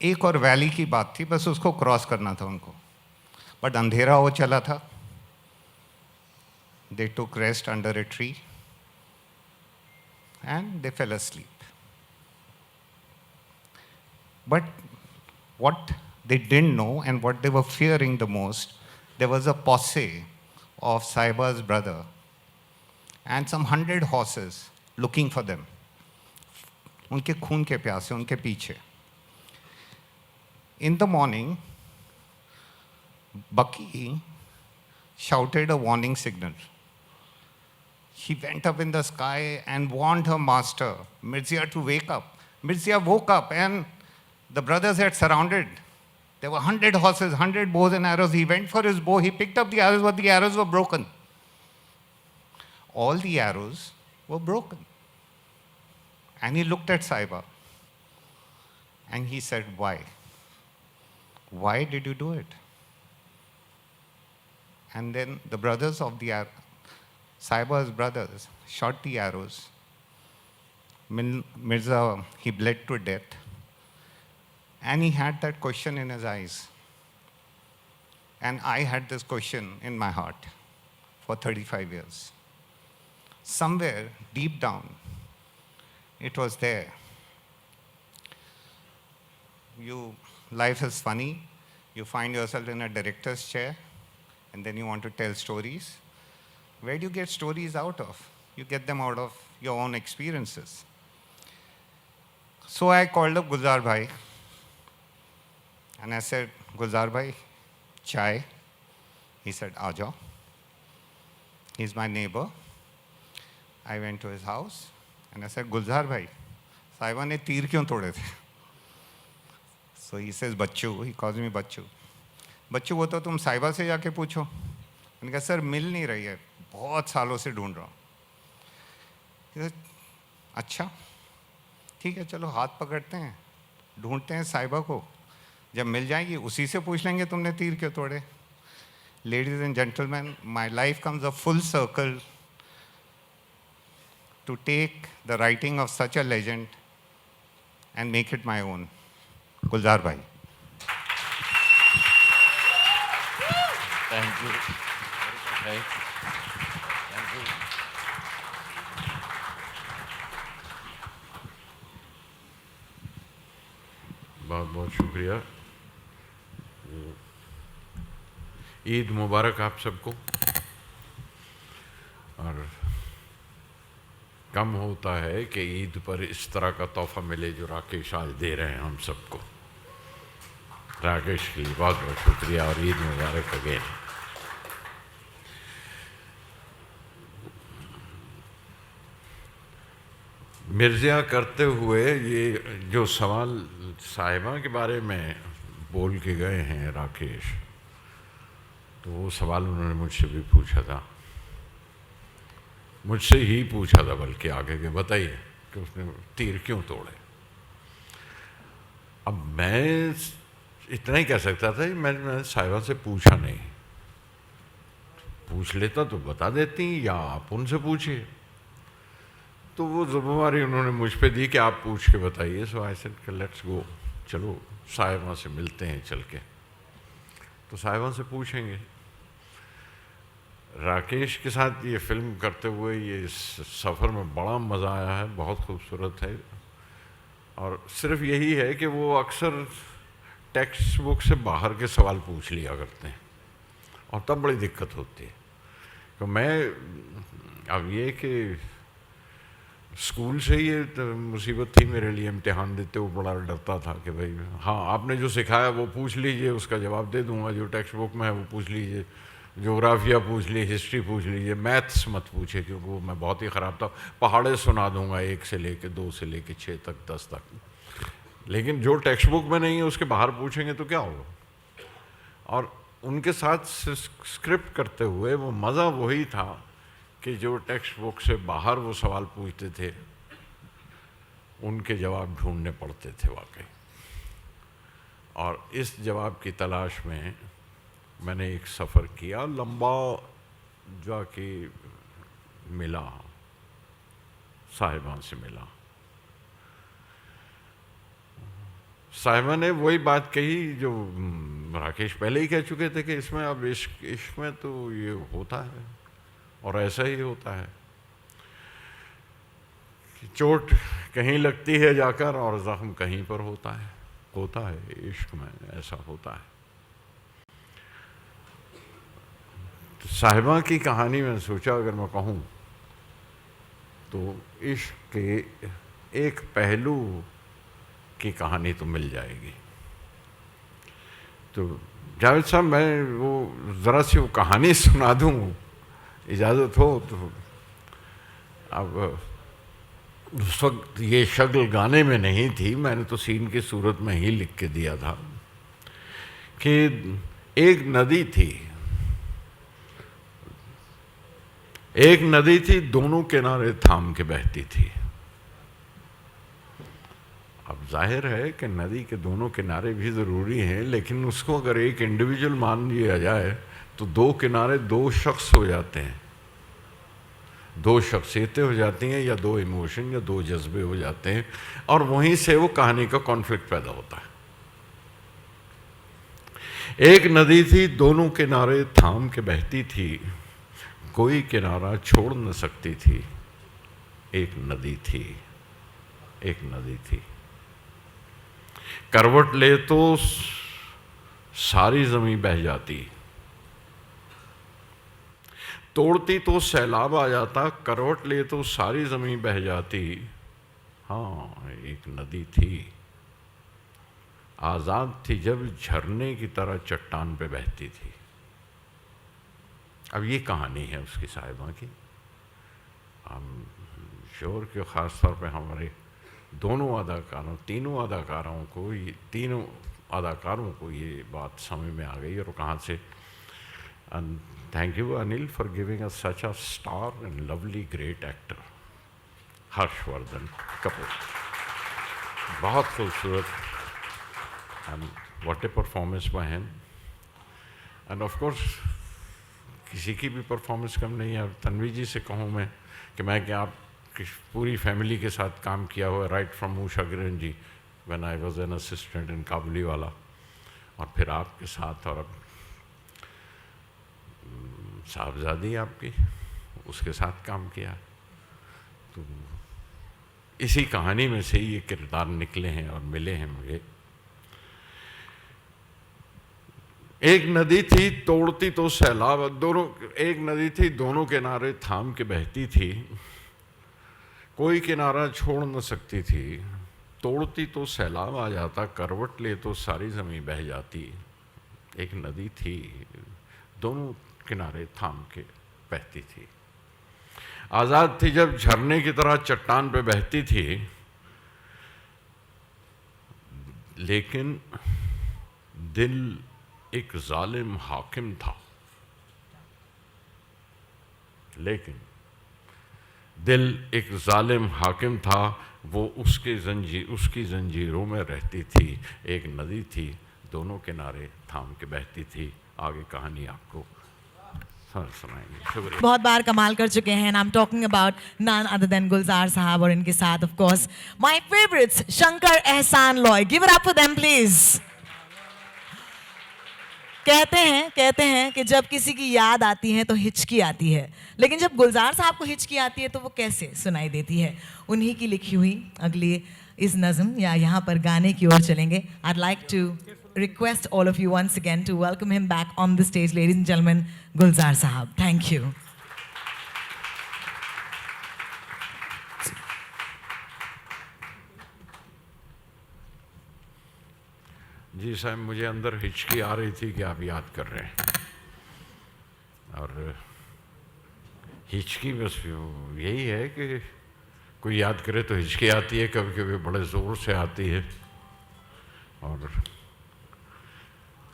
एक और valley की बात थी, बस उसको cross करना था उनको, बट अंधेरा हो चला था. They took rest under a tree and they fell asleep. But what they didn't know and what they were fearing the most, there was a posse of Sahiba's brother and some 100 horses looking for them. उनके खून के प्यासे, उनके पीछे. In the morning, Bucky shouted a warning signal. He went up in the sky and warned her master, Mirzia, to wake up. Mirzia woke up and the brothers had surrounded. There were 100 horses, 100 bows and arrows. He went for his bow. He picked up the arrows, but the arrows were broken. All the arrows were broken. And he looked at Sahiba. And he said, why? Why did you do it? And then the brothers of the Sahiba's brothers shot the arrows. Mirza, he bled to death. And he had that question in his eyes. And I had this question in my heart. for 35 years. Somewhere deep down, it was there. Life is funny. You find yourself in a director's chair, and then you want to tell stories. Where do you get stories out of? You get them out of your own experiences. So I called up Gulzar Bhai, and I said, Gulzar Bhai, chai. He said, Aaja. He's my neighbor. I went to his house, and I said, Gulzar Bhai, Saiba ne तीर क्यों तोड़े थे? So he says, Bachchu. He calls me Bachchu. बच्चू वो तो तुम साहिबा से जाके पूछो. मैंने कहा सर मिल नहीं रही है, बहुत सालों से ढूंढ रहा हूँ. अच्छा ठीक है, चलो हाथ पकड़ते हैं, ढूंढते हैं साहिबा को. जब मिल जाएगी उसी से पूछ लेंगे तुमने तीर क्यों तोड़े. Ladies and gentlemen, my life comes a full circle to take the writing of such a legend and make it my own. Gulzar Bhai. Thank you. Thank you. बहुत बहुत शुक्रिया. ईद मुबारक आप सबको. और कम होता है कि ईद पर इस तरह का तोहफा मिले जो राकेश आज दे रहे हैं हम सबको. राकेश के लिए बहुत बहुत शुक्रिया और ईद मुबारक अगेन. मिर्ज़ा करते हुए ये जो सवाल साहिबा के बारे में बोल के गए हैं राकेश, तो वो सवाल उन्होंने मुझसे भी पूछा था. मुझसे ही पूछा था बल्कि आगे के, बताइए कि उसने तीर क्यों तोड़े. अब मैं इतना ही कह सकता था कि मैंने साहिबा से पूछा नहीं. पूछ लेता तो बता देती, या आप उनसे पूछिए. तो वो ज़िम्मेवारी उन्होंने मुझ पे दी कि आप पूछ के बताइए. सो आई सेड लेट्स गो, चलो साहिबा से मिलते हैं चल के. तो साहिबा से पूछेंगे. राकेश के साथ ये फिल्म करते हुए ये सफ़र में बड़ा मज़ा आया है, बहुत खूबसूरत है. और सिर्फ यही है कि वो अक्सर टेक्स्ट बुक से बाहर के सवाल पूछ लिया करते हैं और तब बड़ी दिक्कत होती है. तो मैं अब ये कि स्कूल से ये तो मुसीबत थी मेरे लिए. इम्तिहान देते हुए बड़ा डरता था कि भाई हाँ आपने जो सिखाया वो पूछ लीजिए, उसका जवाब दे दूंगा. जो टेक्स्ट बुक में है वो पूछ लीजिए, जोग्राफिया पूछ लीजिए, हिस्ट्री पूछ लीजिए, मैथ्स मत पूछे क्योंकि वो मैं बहुत ही ख़राब था. पहाड़े सुना दूंगा 1 से लेके 2 से लेके 6 तक 10 तक. लेकिन जो टेक्स्ट बुक में नहीं है उसके बाहर पूछेंगे तो क्या होगा. और उनके साथ स्क्रिप्ट करते हुए वो मज़ा वही था कि जो टेक्स्ट बुक से बाहर वो सवाल पूछते थे उनके जवाब ढूंढने पड़ते थे वाकई. और इस जवाब की तलाश में मैंने एक सफ़र किया लंबा, जाके मिला, साहिबा से मिला. साहिबा ने वही बात कही जो राकेश पहले ही कह चुके थे कि इसमें अब इश्क में तो ये होता है और ऐसा ही होता है. चोट कहीं लगती है जाकर और ज़ख्म कहीं पर होता है. इश्क में ऐसा होता है. तो साहिबा की कहानी मैंने सोचा अगर मैं कहूँ तो इश्क के एक पहलू की कहानी तो मिल जाएगी. तो जावेद साहब मैं वो ज़रा सी वो कहानी सुना दूँ, इजाज़त हो तो. अब उस वक्त ये शक्ल गाने में नहीं थी, मैंने तो सीन की सूरत में ही लिख के दिया था कि एक नदी थी, दोनों किनारे थाम के बहती थी. अब जाहिर है कि नदी के दोनों किनारे भी ज़रूरी हैं, लेकिन उसको अगर एक इंडिविजुअल मान लिया जाए तो 2 किनारे 2 शख्स हो जाते हैं, 2 शख्सियतें हो जाती हैं, या 2 इमोशन या 2 जज्बे हो जाते हैं. और वहीं से वो कहानी का कॉन्फ्लिक्ट पैदा होता है. एक नदी थी, दोनों किनारे थाम के बहती थी, कोई किनारा छोड़ न सकती थी, एक नदी थी, एक नदी थी। करवट ले तो सारी ज़मीं बह जाती, तोड़ती तो सैलाब आ जाता, करवट ले तो सारी ज़मीं बह जाती। हाँ, एक नदी थी, आज़ाद थी जब झरने की तरह चट्टान पे बहती थी। अब ये कहानी है उसकी साहिबा की। हम श्योर के ख़ास तौर पे हमारे दोनों अदाकारों, तीनों अदाकारों को ये बात समझ में आ गई। और कहाँ से, and thank you Anil for giving us such a star and lovely great actor Harshvardhan Kapoor. बहुत खूबसूरत, and what A performance by him. And of course किसी की भी परफॉर्मेंस कम नहीं है। तन्वी जी से कहूँ मैं कि आप पूरी फैमिली के साथ काम किया हुआ, right from Usha Kiran ji when I was an assistant in Kabuliwala, और फिर आपके साथ, और अब साहबजादी आपकी, उसके साथ काम किया। तो इसी कहानी में से ही ये किरदार निकले हैं और मिले हैं मुझे। एक नदी थी तोड़ती तो सैलाब, दोनों, एक नदी थी दोनों किनारे थाम के बहती थी, कोई किनारा छोड़ न सकती थी, तोड़ती तो सैलाब आ जाता, करवट ले तो सारी ज़मीं बह जाती। एक नदी थी, दोनों किनारे थाम के बहती थी, आज़ाद थी जब झरने की तरह चट्टान पे बहती थी, लेकिन दिल एक जालिम हाकिम था, लेकिन दिल एक जालिम हाकिम था, वो उसकी जंजीरों में रहती थी। एक नदी थी, दोनों किनारे थाम के बहती थी। आगे कहानी आपको सुनाएंगे। शुक्रिया। बहुत बार कमाल कर चुके हैं। I am talking about none other than Gulzar sahab, और इनके साथ of course my favourites Shankar Ehsaan Loy. Give it up for them please. कहते हैं कि जब किसी की याद आती है तो हिचकी आती है, लेकिन जब गुलजार साहब को हिचकी आती है तो वो कैसे सुनाई देती है। उन्हीं की लिखी हुई अगली इस नज़म या यहाँ पर गाने की ओर चलेंगे। I'd like to request all of you once again to welcome him back on the stage, ladies and gentlemen, Gulzar Sahab. Thank you. जी साहब, मुझे अंदर हिचकी आ रही थी कि आप याद कर रहे हैं, और हिचकी बस यही है कि कोई याद करे तो हिचकी आती है, कभी कभी बड़े ज़ोर से आती है। और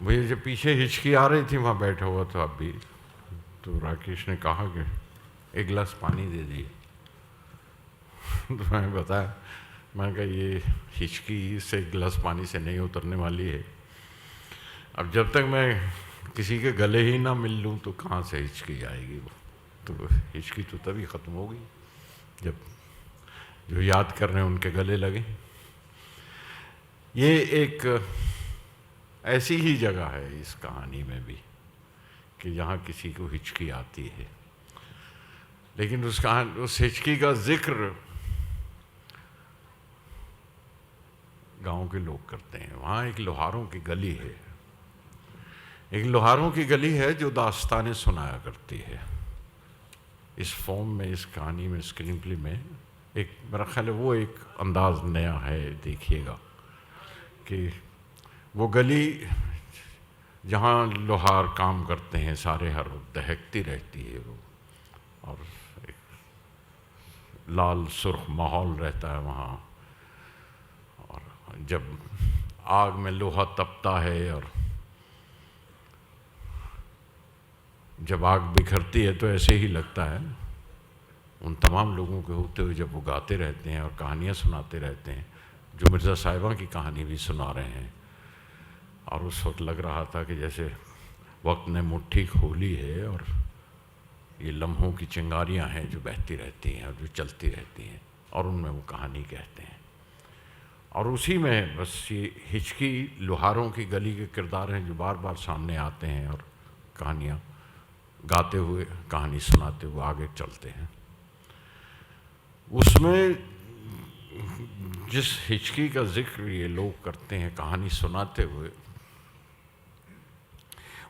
मुझे जब पीछे हिचकी आ रही थी, वहाँ बैठा हुआ था अभी, तो राकेश ने कहा कि एक गिलास पानी दे दिए। तो मैंने बताया, मैंने कहा ये हिचकी से एक गिलास पानी से नहीं उतरने वाली है। अब जब तक मैं किसी के गले ही ना मिल लूँ तो कहाँ से हिचकी आएगी। वो तो हिचकी तो तभी ख़त्म होगी जब जो याद कर रहे हैं उनके गले लगे। ये एक ऐसी ही जगह है इस कहानी में भी कि जहाँ किसी को हिचकी आती है, लेकिन उस हिचकी का जिक्र गांव के लोग करते हैं। वहाँ एक लोहारों की गली है, एक लोहारों की गली है जो दास्तानें सुनाया करती है। इस फॉर्म में, इस कहानी में, स्क्रीन प्ले में एक, मेरा ख्याल है वो एक अंदाज नया है। देखिएगा कि वो गली जहाँ लोहार काम करते हैं सारे, हर वक्त दहकती रहती है वो, और एक लाल सुर्ख माहौल रहता है वहाँ। और जब आग में लोहा तपता है और जब आग बिखरती है तो ऐसे ही लगता है उन तमाम लोगों के होते हुए जब वो गाते रहते हैं और कहानियाँ सुनाते रहते हैं, जो मिर्ज़ा साहिबा की कहानी भी सुना रहे हैं। और उस वक्त लग रहा था कि जैसे वक्त ने मुट्ठी खोली है और ये लम्हों की चिंगारियाँ हैं जो बहती रहती हैं और जो चलती रहती हैं, और उनमें वो कहानी कहते हैं। और उसी में बस ये हिचकी लोहारों की गली के किरदार हैं जो बार बार सामने आते हैं और कहानियाँ गाते हुए, कहानी सुनाते हुए आगे चलते हैं। उसमें जिस हिचकी का जिक्र ये लोग करते हैं कहानी सुनाते हुए,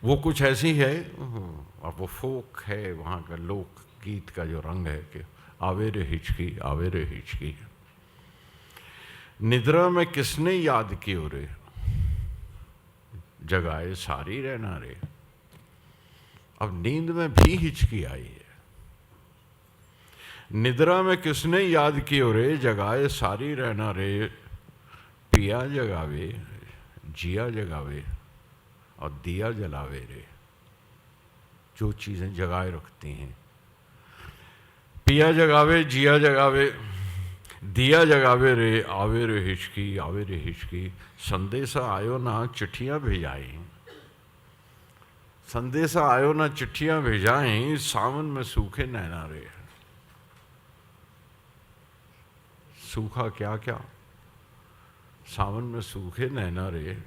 वो कुछ ऐसी है, और वो फोक है, वहाँ का लोक गीत का जो रंग है कि आवे रे हिचकी, आवे रे हिचकी, निद्रा में किसने याद कियो रे, जगाए सारी रहना रे। अब नींद में भी हिचकी आई है। निद्रा में किसने याद कियो रे, जगाए सारी रहना रे, पिया जगावे, जिया जगावे और दिया जलावे रे। जो चीज़ें जगाए रखती हैं, पिया जगावे, जिया जगावे, दिया जगावे रे, आवे रे हिचकी, आवे रे हिचकी, संदेशा आयो ना चिट्ठियाँ भेजाई, संदेशा आयो ना चिट्ठियाँ भेजाई, सावन में सूखे नैना रे। सूखा क्या क्या, सावन में सूखे नैना रे,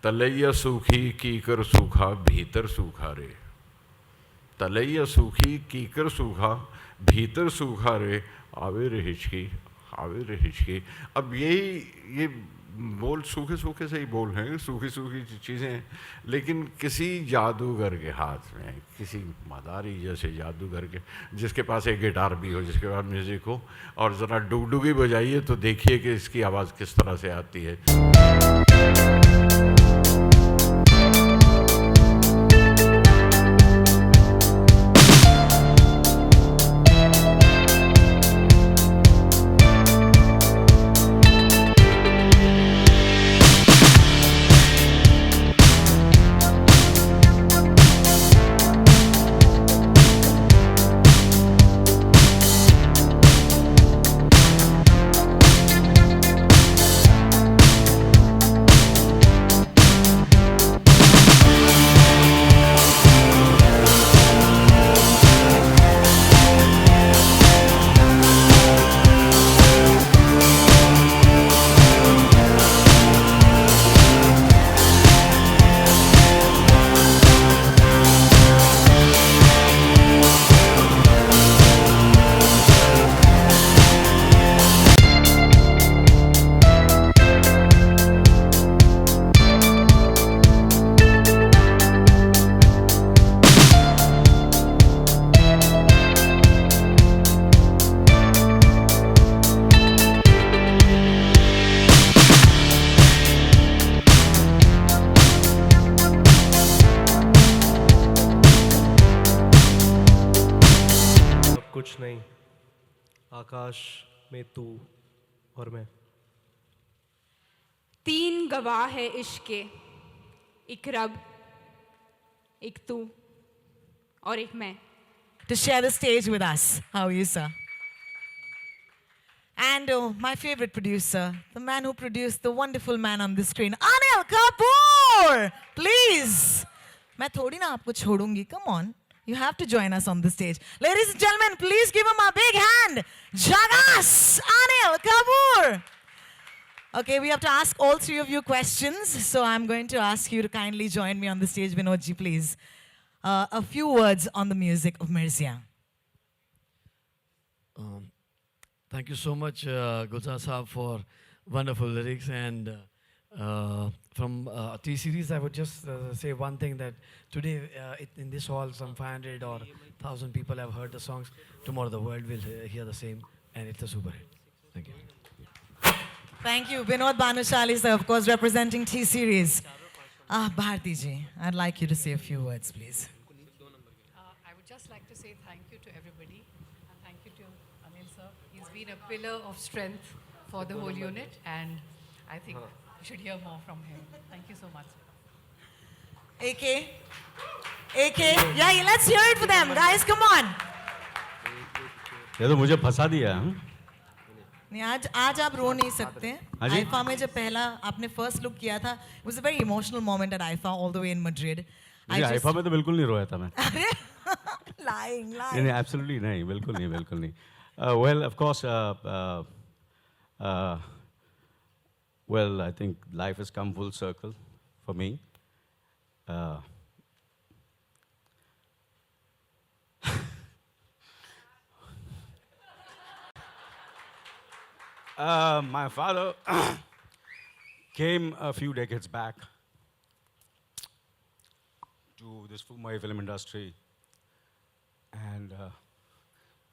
तलैया सूखी कीकर सूखा, भीतर सूखा रे। तलैया सूखी कीकर सूखा, भीतर सूखा रे, आवे रे हिचकी, आवे रे हिचकी। अब ये बोल सूखे सूखे से ही बोल हैं, सूखी सूखी चीज़ें, लेकिन किसी जादूगर के हाथ में, किसी मदारी जैसे जादूगर के, जिसके पास एक गिटार भी हो, जिसके पास म्यूज़िक हो, और ज़रा डुगडुगी बजाइए तो देखिए कि इसकी आवाज़ किस तरह से आती है। कुछ नहीं, आकाश में तू और मैं। तीन गवाह है इश्क के, एक रब, एक तू और एक मैं. To share the stage with us. How are you, sir? And my favorite producer, the man who produced the wonderful man on the screen, Anil Kapoor! Please! मैं थोड़ी ना आपको छोड़ूंगी. Come on. You have to join us on the stage. Ladies and gentlemen, please give him a big hand. Jagas Anil Kapoor! Okay, we have to ask all three of you questions. So I'm going to ask you to kindly join me on the stage. Vinodji, please. A few words on the music of Mirzia. Thank you so much, Gulzar Saab, for wonderful lyrics. And from T-Series, I would just say one thing, that today in this hall, some 500 or 1,000 people have heard the songs. Tomorrow the world will hear the same, and it's a super hit. Thank you. Thank you. Vinod Bhanushali, sir, of course, representing T-Series. Bharti ji, I'd like you to say a few words, please. I would just like to say thank you to everybody, and thank you to Anil sir. He's been a pillar of strength for the whole unit, and I think you should hear more from him. Thank you so much. AK? AK? Yeah, let's hear it for them. Guys, come on. ये तो मुझे फंसा दिया है. नहीं, आज आप रो नहीं सकते. आईफा में जब पहला आपने फर्स्ट लुक किया था, it was a very emotional moment at IFA all the way in Madrid. IIFA में तो बिल्कुल नहीं रोया था मैं. Lying. नहीं, absolutely नहीं, बिल्कुल नहीं. Well, of course, well, I think life has come full circle for me. My father came a few decades back to this Mumbai film industry, and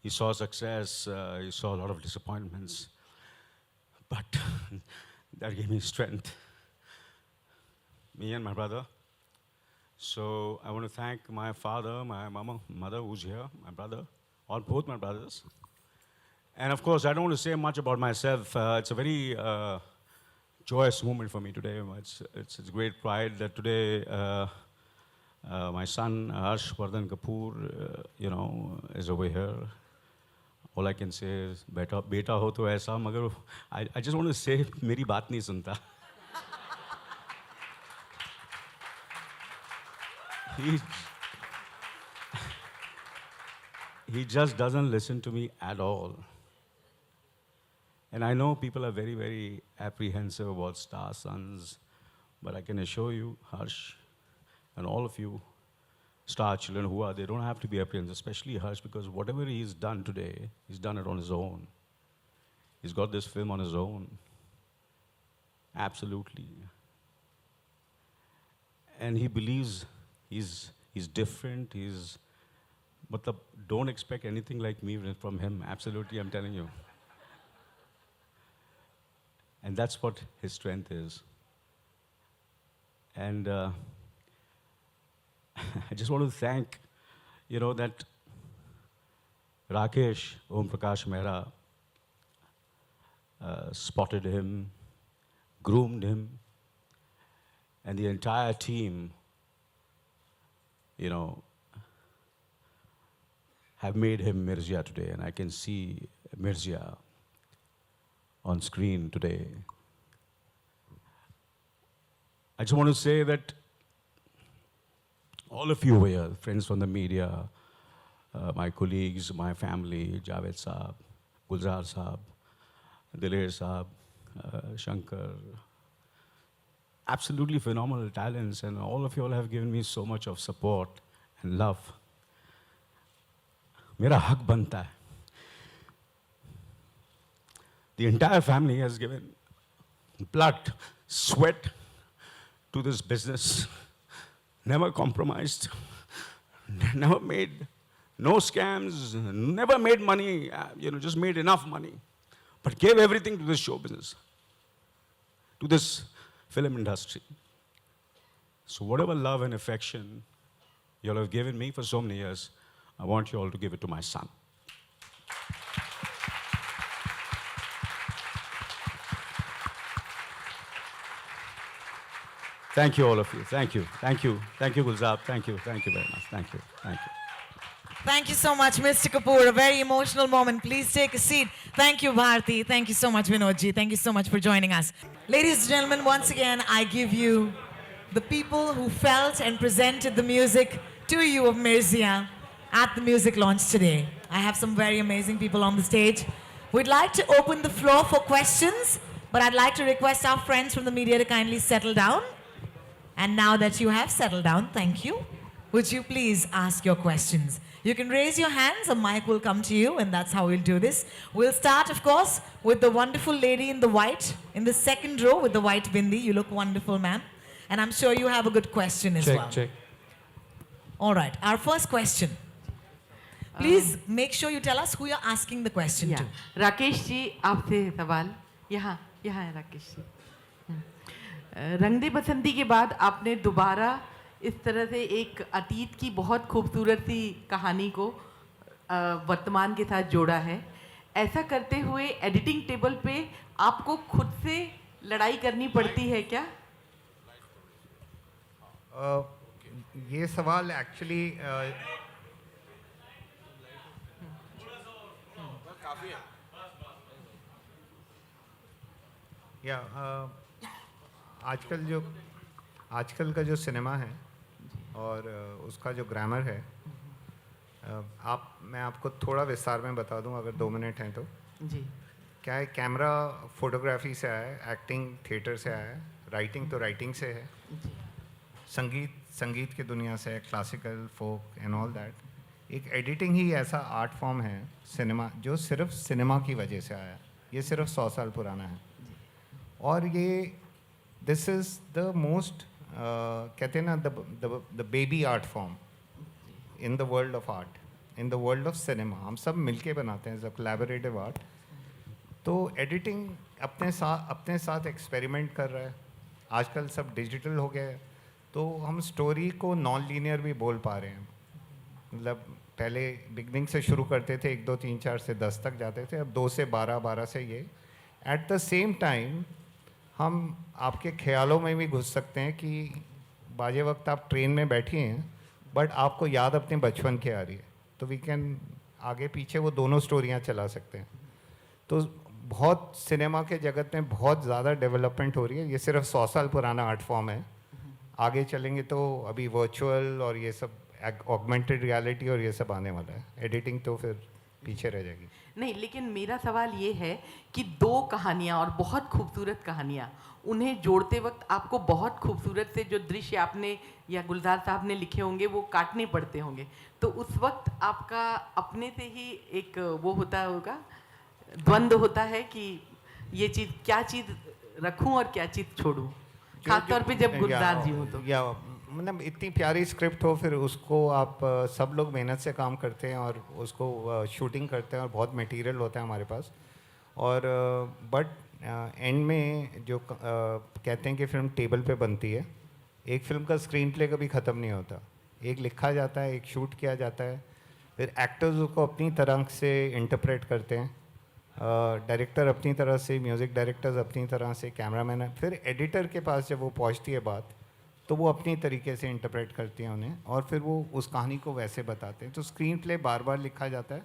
he saw success, he saw a lot of disappointments, but that gave me strength, me and my brother. So I want to thank my father, my mother who's here, my brother, both my brothers. And of course, I don't want to say much about myself. It's a very joyous moment for me today. It's great pride that today my son Harsh Vardhan Kapoor, is over here. All I can say is, beta ho to aisa, magar I just want to say, meri baat nahi sunta. He just doesn't listen to me at all. And I know people are very, very apprehensive about star sons, but I can assure you, Harsh, and all of you, star children they don't have to be apprehensive, especially Harsh, because whatever he's done today, he's done it on his own. He's got this film on his own. Absolutely. And he believes he's different, but don't expect anything like me from him. Absolutely, I'm telling you. And that's what his strength is. And I just want to thank, that Rakesh, Om Prakash Mehra, spotted him, groomed him, and the entire team, have made him Mirzya today. And I can see Mirzya on screen today. I just want to say that all of you over here, friends from the media, my colleagues, my family, Javed Saab, Gulzar Saab, Diler Saab, Shankar, absolutely phenomenal talents, and all of you all have given me so much of support and love. Mera hak banta hai. The entire family has given blood, sweat to this business, never compromised, never made no scams, never made money, just made enough money, but gave everything to this show business, to this film industry. So whatever love and affection you all have given me for so many years, I want you all to give it to my son. Thank you, all of you. Thank you. Thank you. Thank you, Gulzar. Thank you. Thank you very much. Thank you. Thank you. Thank you so much, Mr. Kapoor. A very emotional moment. Please take a seat. Thank you, Bharti. Thank you so much, Vinodji. Thank you so much for joining us. Ladies and gentlemen, once again, I give you the people who felt and presented the music to you of Mirzya at the music launch today. I have some very amazing people on the stage. We'd like to open the floor for questions, but I'd like to request our friends from the media to kindly settle down. And now that you have settled down, thank you. Would you please ask your questions? You can raise your hands, a mic will come to you, and that's how we'll do this. We'll start, of course, with the wonderful lady in the white, in the second row with the white bindi. You look wonderful, ma'am. And I'm sure you have a good question as well. Check. All right, our first question. Please make sure you tell us who you're asking the question to. Rakesh ji, आपसे सवाल यहाँ है राकेश जी. रंग दे बसंती के बाद आपने दोबारा इस तरह से एक अतीत की बहुत खूबसूरत सी कहानी को वर्तमान के साथ जोड़ा है. ऐसा करते हुए एडिटिंग टेबल पे आपको खुद से लड़ाई करनी पड़ती है क्या? ये सवाल एक्चुअली आजकल का जो सिनेमा है और उसका जो ग्रामर है, मैं आपको थोड़ा विस्तार में बता दूं अगर 2 मिनट हैं तो. जी. क्या है, कैमरा फोटोग्राफी से आया है, एक्टिंग थिएटर से आया है, राइटिंग तो राइटिंग से है, संगीत की दुनिया से है, classical, folk and all that. एक एडिटिंग ही ऐसा आर्ट फॉर्म है सिनेमा जो सिर्फ सिनेमा की वजह से आया है. ये सिर्फ 100 साल पुराना है। और ये दिस इज़ द मोस्ट कहते हैं ना the baby art form in the world of art, in the world of cinema. हम सब मिलके बनाते हैं, कोलैबोरेटिव आर्ट। तो एडिटिंग अपने साथ एक्सपेरिमेंट कर रहा है। आजकल सब डिजिटल हो गया है, तो हम स्टोरी को नॉन लीनियर भी बोल पा रहे हैं। मतलब पहले बिगनिंग से शुरू करते थे, 1 2 3 4 से 10 तक जाते थे, अब 2 से 12, 12 से ये। एट द सेम टाइम हम आपके ख्यालों में भी घुस सकते हैं कि बाजे वक्त आप ट्रेन में बैठी हैं बट आपको याद अपने बचपन की आ रही है, तो वी कैन आगे पीछे वो दोनों स्टोरियाँ चला सकते हैं। तो बहुत सिनेमा के जगत में बहुत ज़्यादा डेवलपमेंट हो रही है। ये सिर्फ 100 साल पुराना आर्ट फॉर्म है। आगे चलेंगे तो अभी वर्चुअल और ये सब ऑगमेंटेड रियलिटी और ये सब आने वाला है। एडिटिंग तो फिर पीछे रह जाएगी। नहीं, लेकिन मेरा सवाल ये है कि 2 कहानियाँ और बहुत खूबसूरत कहानियाँ, उन्हें जोड़ते वक्त आपको बहुत खूबसूरत से जो दृश्य आपने या गुलजार साहब ने लिखे होंगे वो काटने पड़ते होंगे, तो उस वक्त आपका अपने से ही एक वो होता होगा, द्वंद्व होता है कि ये चीज़, क्या चीज़ रखूं और क्या चीज़ छोड़ूं, खासतौर पे जब गुलजार जी हो तो। या मतलब इतनी प्यारी स्क्रिप्ट हो, फिर उसको आप सब लोग मेहनत से काम करते हैं और उसको शूटिंग करते हैं और बहुत मटेरियल होता है हमारे पास। और बट एंड में जो कहते हैं कि फिल्म टेबल पे बनती है, एक फिल्म का स्क्रीन प्ले कभी ख़त्म नहीं होता। एक लिखा जाता है, एक शूट किया जाता है, फिर एक्टर्स उसको अपनी तरह से इंटरप्रेट करते हैं, डायरेक्टर अपनी तरह से, म्यूज़िक डायरेक्टर्स अपनी तरह से, कैमरामैन, फिर एडिटर के पास जब वो पहुंचती है बात, तो वो अपनी तरीके से इंटरप्रेट करती हैं उन्हें, और फिर वो उस कहानी को वैसे बताते हैं। तो स्क्रीन प्ले बार बार लिखा जाता है,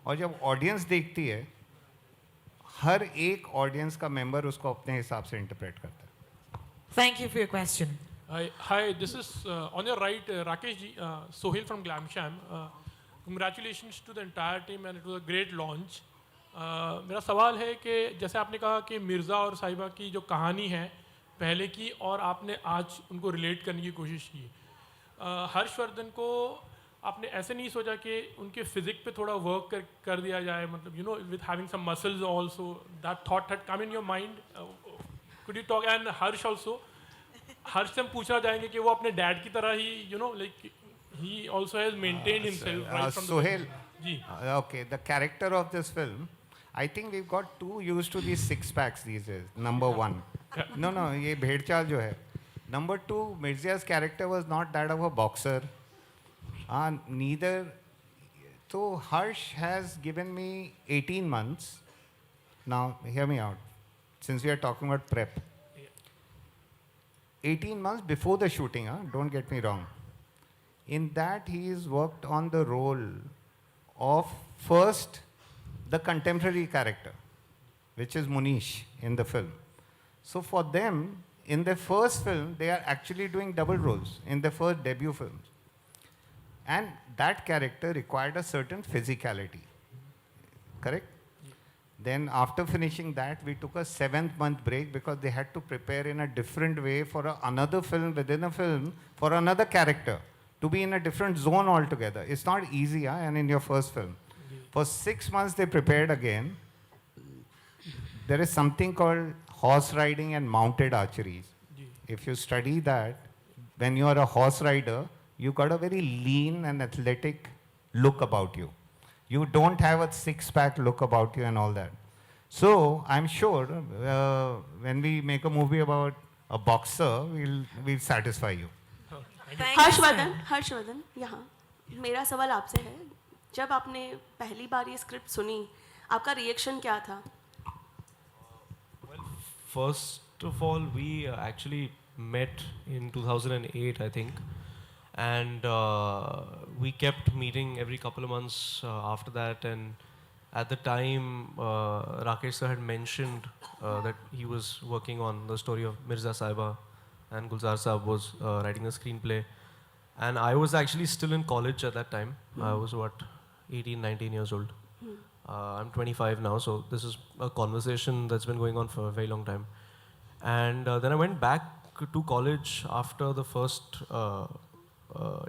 और जब ऑडियंस देखती है, हर एक ऑडियंस का मेंबर उसको अपने हिसाब से इंटरप्रेट करता है। Thank you for your question. Hi, this is on your right, Rakesh ji, Sohail from Glamsham. Congratulations to the entire team and it was a great launch. मेरा सवाल है कि जैसे आपने कहा कि मिर्ज़ा और साहिबा की जो कहानी है पहले की, और आपने आज उनको रिलेट करने की कोशिश की। हर्षवर्धन को आपने ऐसे नहीं सोचा कि उनके फिजिक पे थोड़ा वर्क कर दिया जाए, मतलब you know with having some muscles also, that thought had come in your mind? Could you talk? And Harsh also, Harsh से हम पूछना चाहेंगे कि वो अपने डैड की तरह ही you know like he also has maintained himself right from the Sohail, ji. Okay, the character of this film, I think we've got too used to these 6 packs these days. Number 1. No, ये भेड़ चाल जो है. Number 2, Mirza's character was not that of a boxer. Neither. So Harsh has given me 18 months. Now, hear me out. Since we are talking about prep. 18 months before the shooting, don't get me wrong. In that, he's worked on the role of first the contemporary character, which is Munish in the film. So for them, in their first film, they are actually doing double roles in their first debut films. And that character required a certain physicality, correct? Then after finishing that, we took a 7th-month break because they had to prepare in a different way for another film within a film for another character to be in a different zone altogether. It's not easy, and in your first film. For 6 months, they prepared again. There is something called horse riding and mounted archery. If you study that, when you are a horse rider, you got a very lean and athletic look about you. You don't have a 6-pack look about you and all that. So I'm sure when we make a movie about a boxer, we'll satisfy you. Harshvardhan, यहाँ मेरा सवाल आपसे है, जब आपने पहली बार ये script सुनी, आपका रिएक्शन क्या था? First of all, we actually met in 2008, I think, and we kept meeting every couple of months after that. And at the time, Rakesh sir had mentioned that he was working on the story of Mirza Sahiba, and Gulzar Saab was writing the screenplay. And I was actually still in college at that time. I was 18, 19 years old. I'm 25 now, so this is a conversation that's been going on for a very long time. And then I went back to college after the first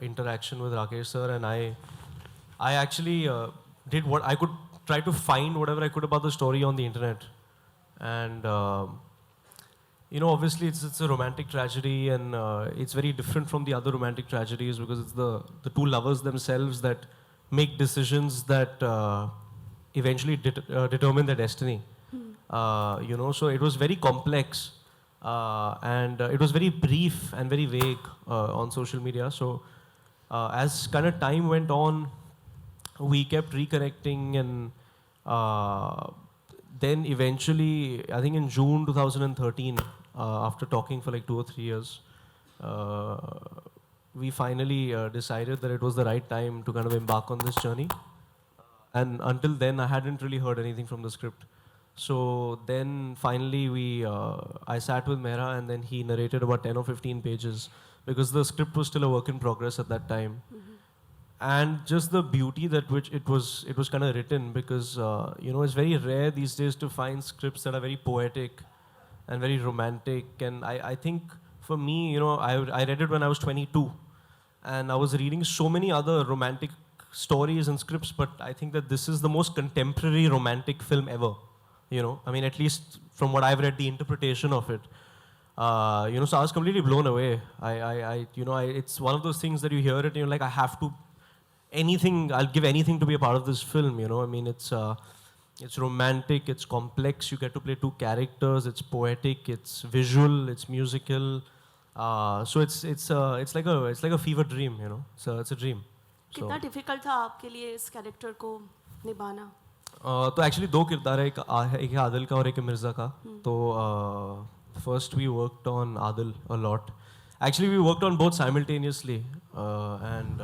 interaction with Rakesh sir, and I actually did what I could, try to find whatever I could about the story on the internet. and you know, obviously it's a romantic tragedy, and it's very different from the other romantic tragedies because it's the two lovers themselves that make decisions that eventually determine their destiny. You know, so it was very complex, and it was very brief and very vague on social media. So as kind of time went on, we kept reconnecting, and then eventually, I think in June 2013, after talking for like 2 or 3 years, we finally decided that it was the right time to kind of embark on this journey. And until then, I hadn't really heard anything from the script. So then finally I sat with Mehra, and then he narrated about 10 or 15 pages because the script was still a work in progress at that time. And just the beauty that which it was kind of written, because you know, it's very rare these days to find scripts that are very poetic and very romantic. And I think for me, you know, I read it when I was 22, and I was reading so many other romantic stories and scripts, but I think that this is the most contemporary romantic film ever. You know, I mean, at least from what I've read, the interpretation of it. You know, so I was completely blown away. It's one of those things that you hear it and you're like, I have to, I'll give anything to be a part of this film. You know, I mean, it's romantic, it's complex. You get to play 2 characters. It's poetic, it's visual, it's musical. So it's like a fever dream. You know, so it's a dream. कितना difficult था आपके लिए इस character को निभाना? तो actually 2 किरदार है, एक है आदिल का और एक है मिर्ज़ा का. तो first we worked on Adil a lot. Actually we worked on both simultaneously, and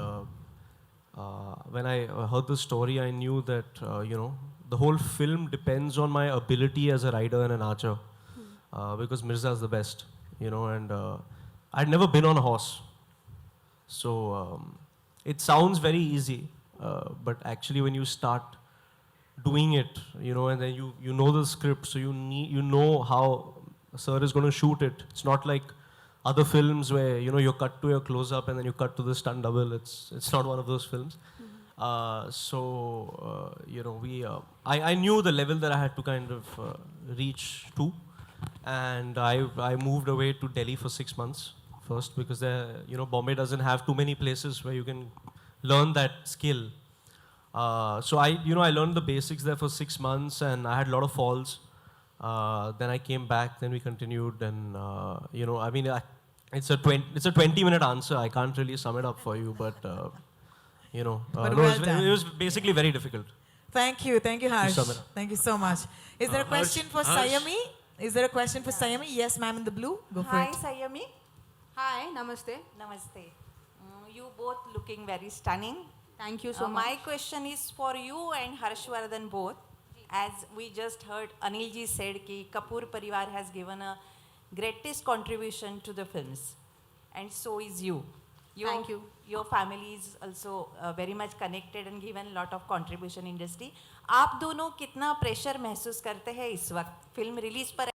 when I heard the story, I knew that you know, the whole film depends on my ability as a rider and an archer, because Mirza is the best, you know, and I'd never been on a horse, so it sounds very easy, but actually when you start doing it, you know, and then you know the script, so you know how sir is going to shoot it. It's not like other films where, you know, you're cut to your close-up and then you cut to the stunt double. It's not one of those films. You know, I knew the level that I had to kind of reach to, and I moved away to Delhi for 6 months first, because you know, Bombay doesn't have too many places where you can learn that skill. So I learned the basics there for 6 months, and I had a lot of falls. Then I came back, then we continued, and you know, I mean, it's a 20-minute answer. I can't really sum it up for you, but you know, it was basically very difficult. Thank you, Harsh. sum it up. Thank you so much. Is there a question for Sayami? Is there a question for Sayami? Yes, ma'am, in the blue. Go for it. Hi, Sayami. Hi, namaste. Namaste. You both looking very stunning. Thank you so much. My question is for you and Harshvardhan both. As we just heard, Anil ji said कि Kapoor Parivar has given a greatest contribution to the films, and so is you. Thank you. Your family is also very much connected and given lot of contribution industry. आप दोनों कितना pressure महसूस करते हैं इस वक्त film release पर?